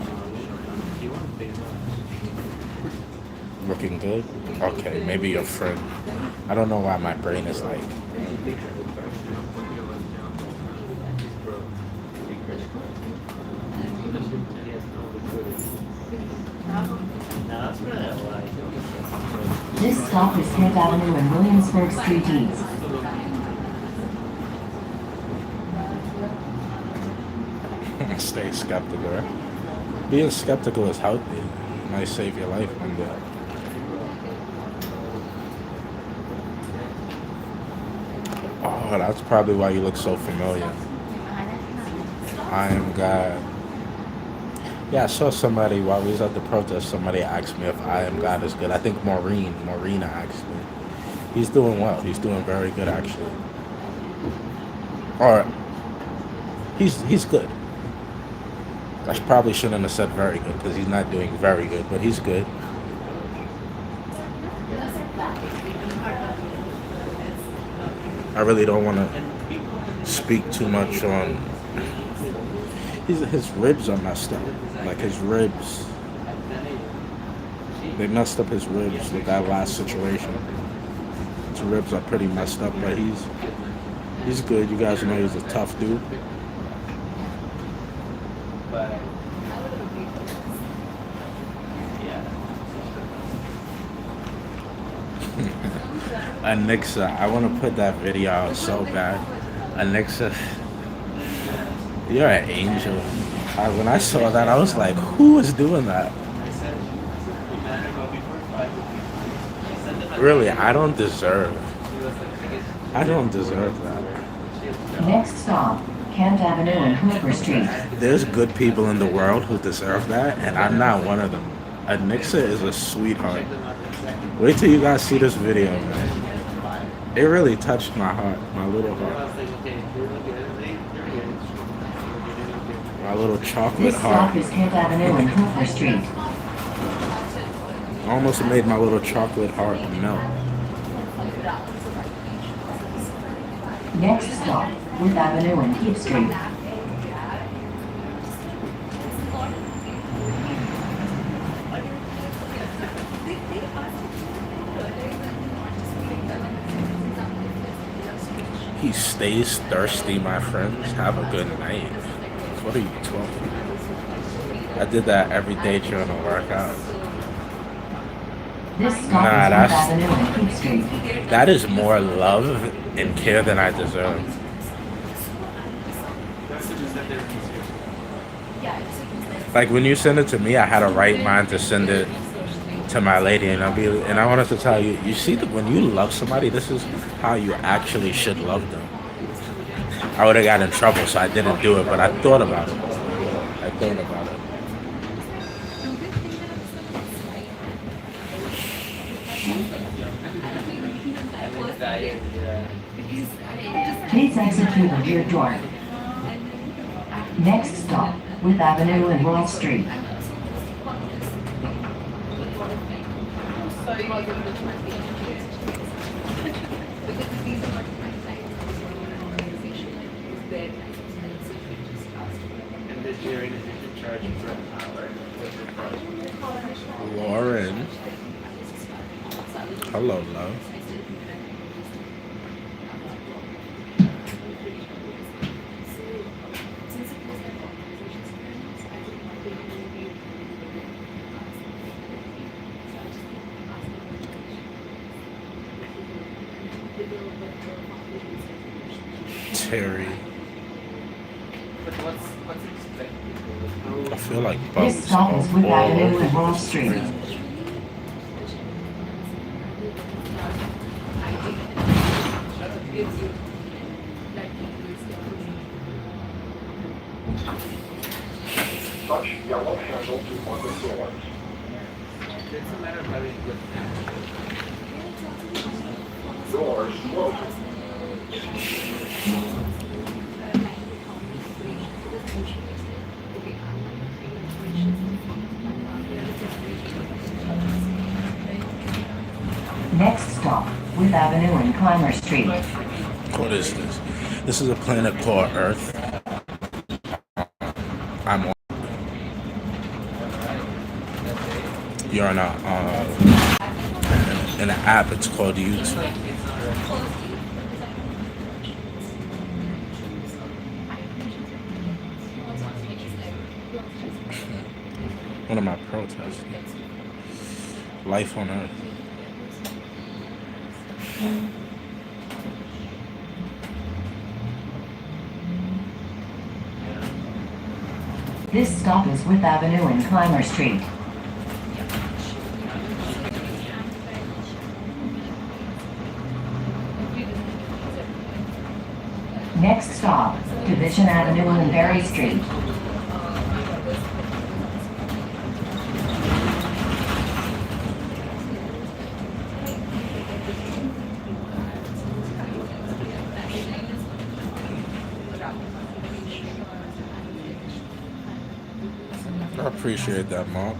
Looking good? Okay, maybe your friend. I don't know why my brain is like. This stop is Kent Avenue and Williamsburg Street East. Stay skeptical, right? Being skeptical is healthy. It might save your life one day. Oh, that's probably why you look so familiar. I am God. Yeah, I saw somebody while we was at the protest. Somebody asked me if I Am God is good. I think Marina asked me. He's doing well. He's doing very good, actually. Or he's good. I probably shouldn't have said very good because he's not doing very good, but he's good. I really don't want to speak too much on. His ribs are messed up. Like his ribs, they messed up his ribs with that last situation. His ribs are pretty messed up, but he's good. You guys know he's a tough dude. Anixa, I want to put that video out so bad. Anixa, you're an angel. When I saw that, I was like, who is doing that? Really, I don't deserve that. Next stop, Kent Avenue and Hooper Street. There's good people in the world who deserve that, and I'm not one of them. Anixa is a sweetheart. Wait till you guys see this video, man. It really touched my heart, my little heart. My little chocolate This stop heart. is Kent Avenue and Hooper Street. Almost made my little chocolate heart melt. Next stop, Wood Avenue and Keith Street. He stays thirsty, my friends. Have a good night. What are you talking about? I did that every day during a workout. This stop Nah, is that's- Wood Avenue and Keith Street. That is more love and care than I deserve. Like when you send it to me, I had a right mind to send it to my lady, and I wanted to tell you, you see, when you love somebody, this is how you actually should love them. I would have got in trouble, so I didn't do it, but I thought about it. Please exit through the rear door. Next stop, Wood Avenue and Wall Street. Lauren. Hello, love. Terry. I feel like This bumps stop is Wood all Avenue over and Wall the Street. street. Touch yellow handle to open doors. Doors closing. Next stop, Wood Avenue and Clymer Street. What is this? This is a planet called Earth. I'm on. You're on an app. It's called YouTube. What am I protesting? Life on Earth. This stop is Wood Avenue and Clymer Street. Next stop, Division Avenue and Berry Street. I appreciate that, Mom.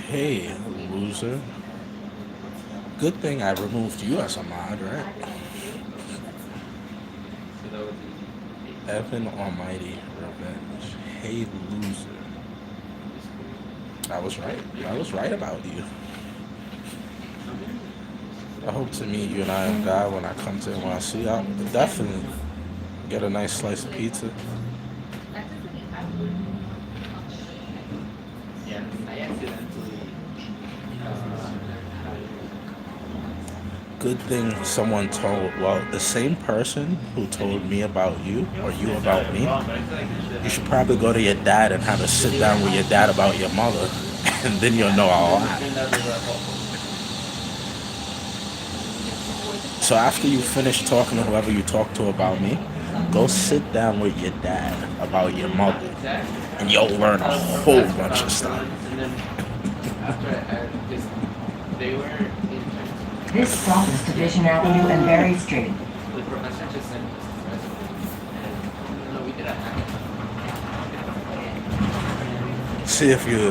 Hey, loser. Good thing I removed you as a mod, right? Evan Almighty Revenge. Hey, loser. I was right. I was right about you. I hope to meet you and I am God when I come to NYC. I'll definitely get a nice slice of pizza. Good thing someone told, well, the same person who told me about you, or you about me, you should probably go to your dad and have a sit down with your dad about your mother, and then you'll know a lot. So after you finish talking to whoever you talk to about me, go sit down with your dad about your mother, and you'll learn a whole bunch of stuff. This stop is Division Avenue and Berry Street. See if you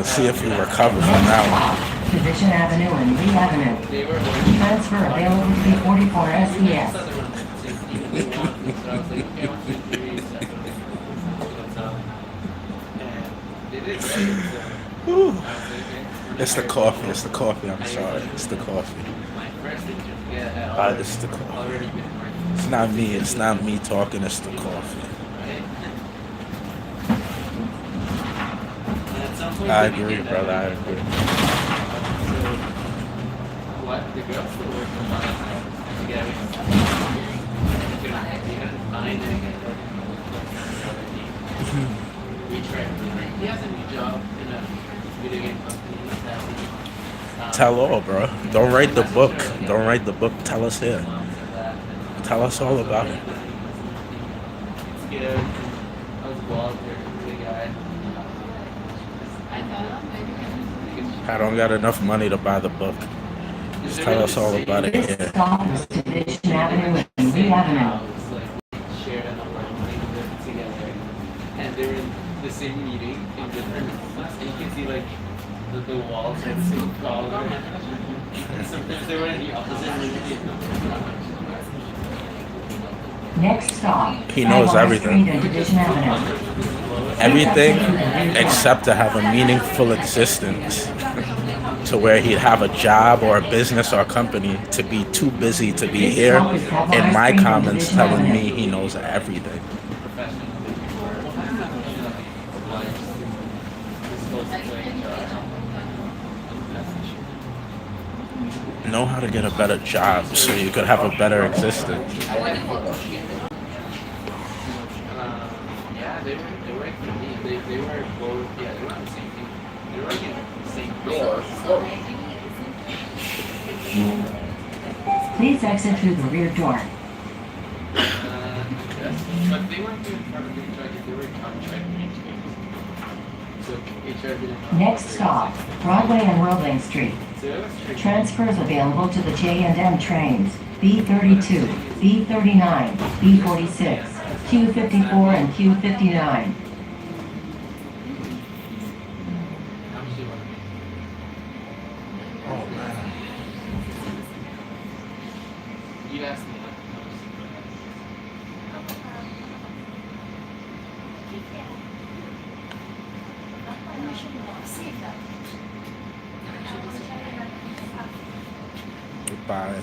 recover from that one. Physician Avenue and Lee Avenue. Transfer available to B44 SES. Whew. It's the coffee. It's the coffee. I'm sorry. It's the coffee. It's the coffee. It's not me. It's not me talking. It's the coffee. I agree, brother. I agree. What? The girls still work from Gavin. We tried. He has a new job in a video game company. Tell all, bro. Don't write the book. Don't write the book. Tell us here. Tell us all about it. It's good. I was Walter, the guy. I don't got enough money to buy the book. Just tell us all about it This here. stop is Physician Avenue and Lee Avenue. Shared a number of things together, and they're in the same meeting in different rooms, and you can see like the walls are the same color. And sometimes they were in the opposite room. Next stop. He knows Sidewalk everything. Street and Division Avenue. Everything except to have a meaningful existence. To where he'd have a job or a business or a company, to be too busy to be here in my comments telling me he knows everything. Know how to get a better job so you could have a better existence. Yeah, they were for me. They were both. Yeah, they were on the same team. They were like in the same place. Please exit through the rear door. Yes, but they weren't doing part of the contract. They were contract engineers. So HR didn't. Next stop, Broadway and Roebling Street. So it was tricky. Transfers available to the J&M trains. B32, B39, B46, Q54 and Q59. How much do you want? Oh man. You asked me. Goodbye.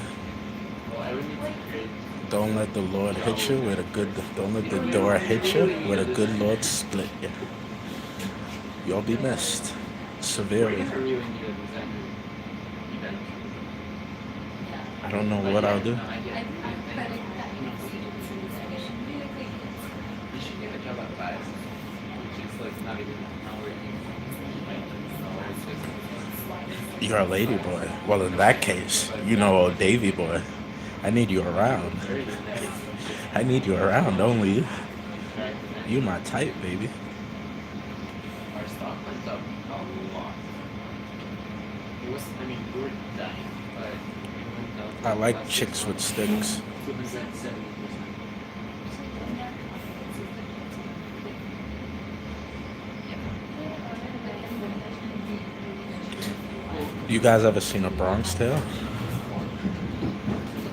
Well, I would need to create. Don't let the Lord hit you with a good. Don't let the door hit you with a good Lord split you. You'll be missed severely. For you and you design event. I don't know what I'll do. I get it. You should get a job at 5, which is like not even an hour. You're a lady boy. Well, in that case, you know, old Davy boy. I need you around. I need you around, only you. You my type, baby. Our stock went up a lot. It was, I mean, we were dying, but it went up. I like chicks with sticks. 270%. You guys ever seen a Bronx Tale?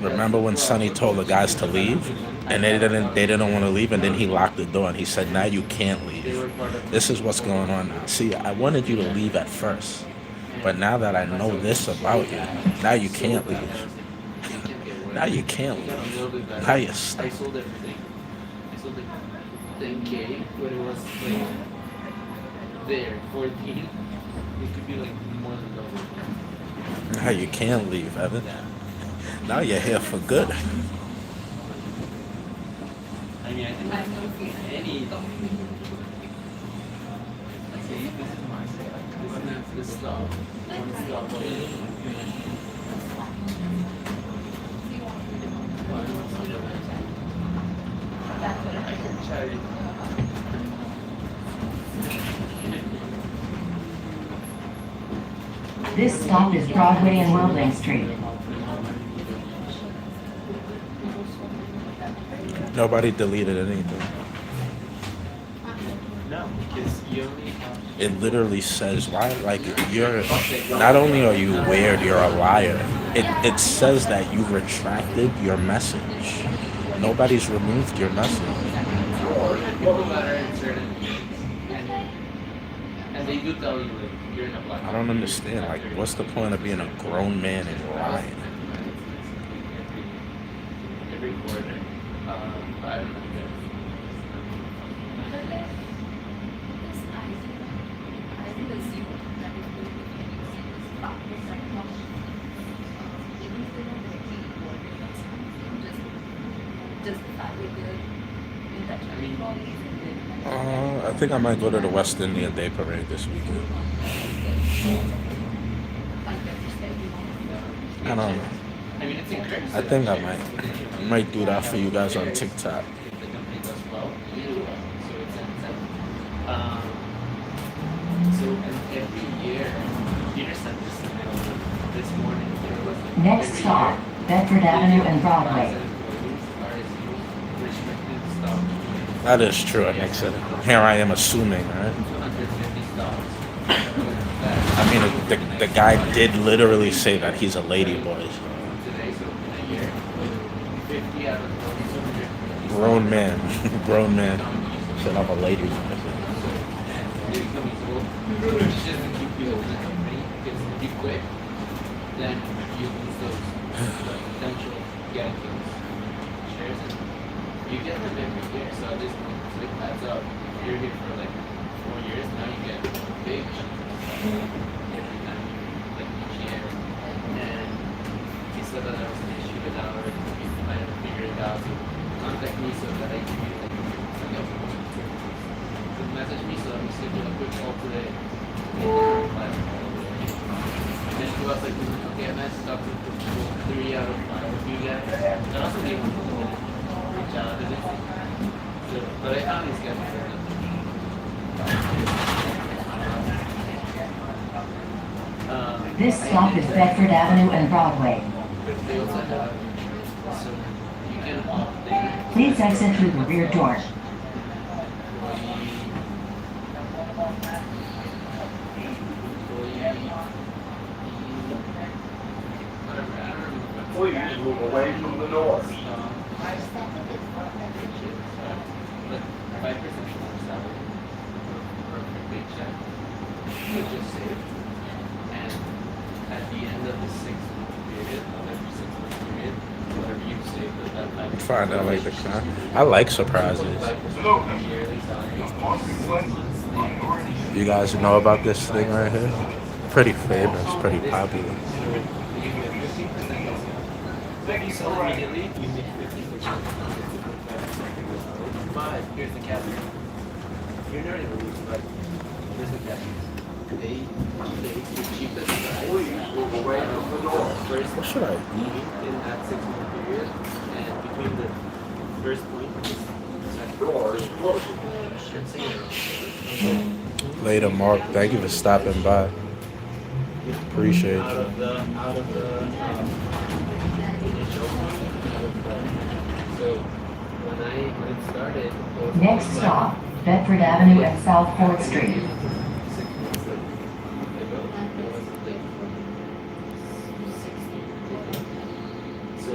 Remember when Sonny told the guys to leave, and they didn't want to leave, and then he locked the door and he said, "Now you can't leave. This is what's going on now. See, I wanted you to leave at first, but now that I know this about you, now you can't leave. Now you can't leave. Now you're stuck." I sold everything. I sold like 10K, but it was like there, 14. It could be like more than double. Now you can't leave, Evan. Now you're here for good. I mean, I think any. See, this is my style. This is stop. One stop. This stop is Broadway and Roebling Street. Nobody deleted anything. No, because you only have. It literally says why. Like you're not only are you weird, you're a liar. It says that you retracted your message. Nobody's removed your message. People that are in certain things, and they do tell you like you're in a black. I don't understand. Like, what's the point of being a grown man and lying? Every quarter, I don't know. I think I might go to the West Indian Day Parade this weekend. I don't know. I mean, it's encouraged. I think I might do that for you guys on TikTok. If the company does well, we do well. So it's an incentive. So and every year, Peter sent this morning. There was Next every stop, year, Bedford Avenue and Broadway. restricted stuff. That is true, it makes it. Here I am assuming, right? 250 stops. I mean, the guy did literally say that he's a lady boy. Today, so in a year, 50 out of 200. Grown man, grown man said I'm a lady boy. It's just to keep you in the company, because if you quit, then you lose those potential getting those shares. And you get them every year, so at this point, it's like adds up. You're here for like 4 years, now you get big chunks of stuff every time you like each year. And he said that there was an issue with our, he might have figured it out, so contact me so that I give you like some help. So message me so let me schedule a quick call today. And then he was like, okay, I messed up with 3 out of 5 of you guys. And also gave him a little reach out and everything. So, but I found his schedule for them. This stop is Bedford Avenue and Broadway. They also have, so you can opt in. Please exit through the rear door. Please move away from the door. 5% more salary for a paycheck, which is saved. And at the end of the 6-month period, of every 6-month period, whatever you saved with that 5%. Find out like the I like surprises. 5% yearly salary. You guys know about this thing right here? Pretty famous, pretty popular. You get 50% off. If you sell immediately, you make 50%. But here's the catch. You're not even losing, but here's the catch. They the cheapest price first What should I eat? in that 6-month period, and between the first point and the second door is Later, Mark. Thank you for stopping by. Appreciate out you. of the initial so when it started, it was Next stop, Bedford Avenue and South 4th Street. 6 months ago, it was like 60. So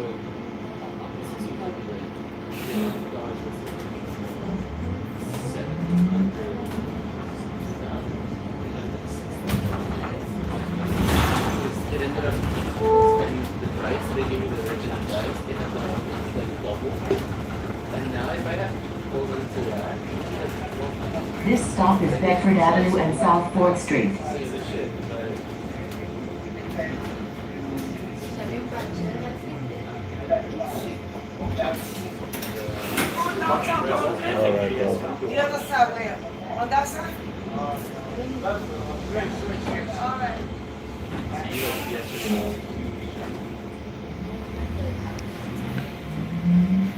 it ended up spending the price they gave me the original price. It ended up like double. And now if I have to go into that, This stop is Bedford Avenue and South 4th Street. say the shit, but All right, bro. E outra sabe, mandar sabe? I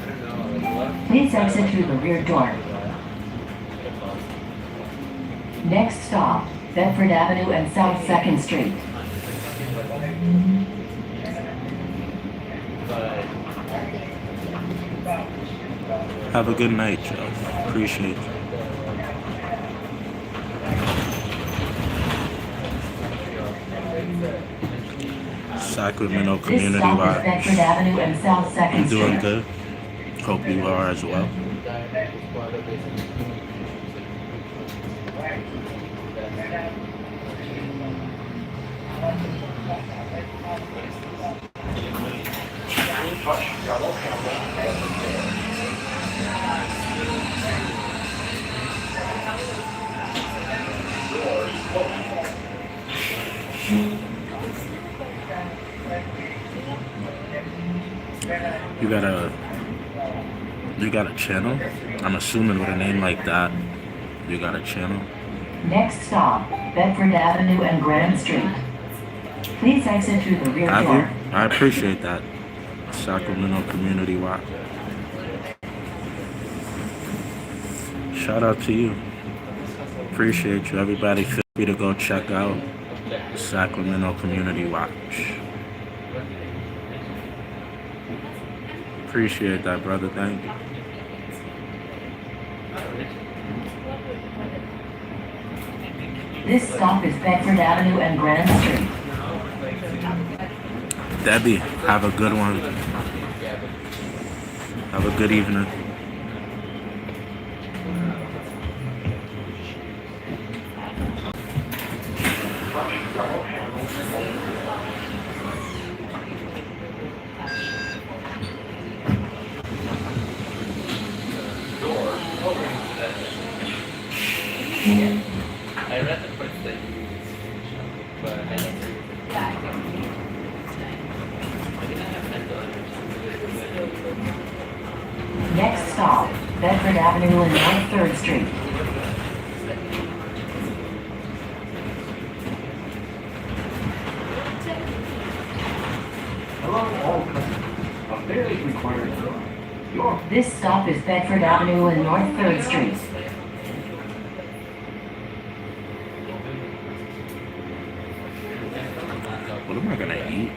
don't know, like what? Please exit through the rear door. Next stop, Bedford Avenue and South 2nd Street. But Have a good night, Joe. Appreciate you. Sacramento This community stop is watch. Bedford Avenue and South I'm 2nd doing Street. good. Hope you are as well. You got a channel? I'm assuming with a name like that, you got a channel. Next stop, Bedford Avenue and Grand Street. Please exit through the rear Have door. you? I appreciate that. Sacramento community watch. Shout out to you. Appreciate you. Everybody feel free to go check out Sacramento community watch. Appreciate that, brother. Thank you. This stop is Bedford Avenue and Grand Street. Debbie, have a good one. Have a good evening. I read the first that you but I didn't read I didn't have time to understand. Next stop, Bedford Avenue and North 3rd Street. This stop is Bedford Avenue and North 3rd Street. What am I gonna eat?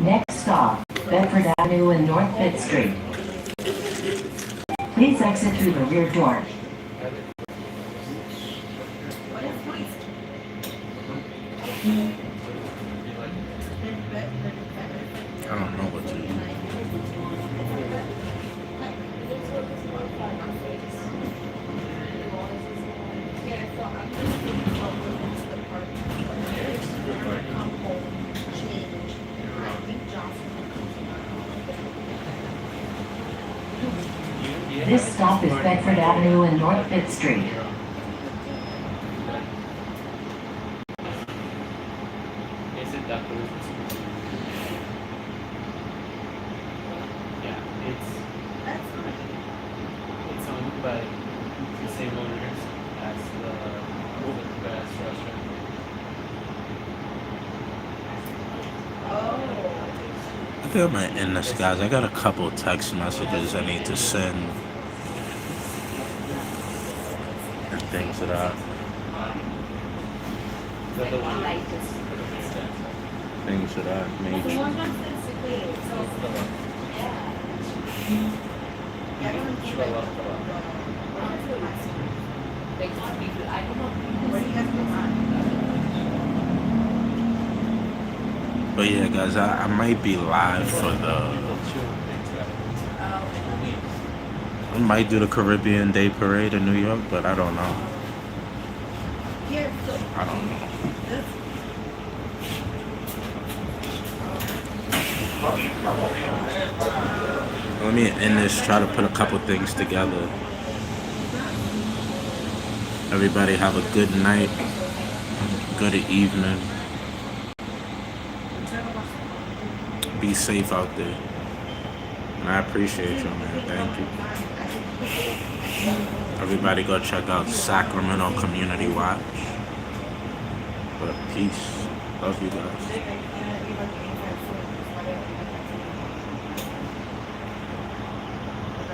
Next stop, Bedford Avenue and North 5th Street. Please exit through the rear door. I don't know what to eat. This stop is Bedford Avenue and North 5th Street. Is it that close? Yeah, it's owned by the same owners as the best restaurant. I think I might end this, guys. I got a couple text messages I need to send and things of that. Things of that nature. But yeah, guys, I might be live for I might do the Caribbean Day Parade in New York, but I don't know. I don't know. Let me end this, try to put a couple things together. Everybody have a good night, good evening. Be safe out there. And I appreciate you, man. Thank you. Everybody go check out Sacramento Community Watch. But peace. Love you guys.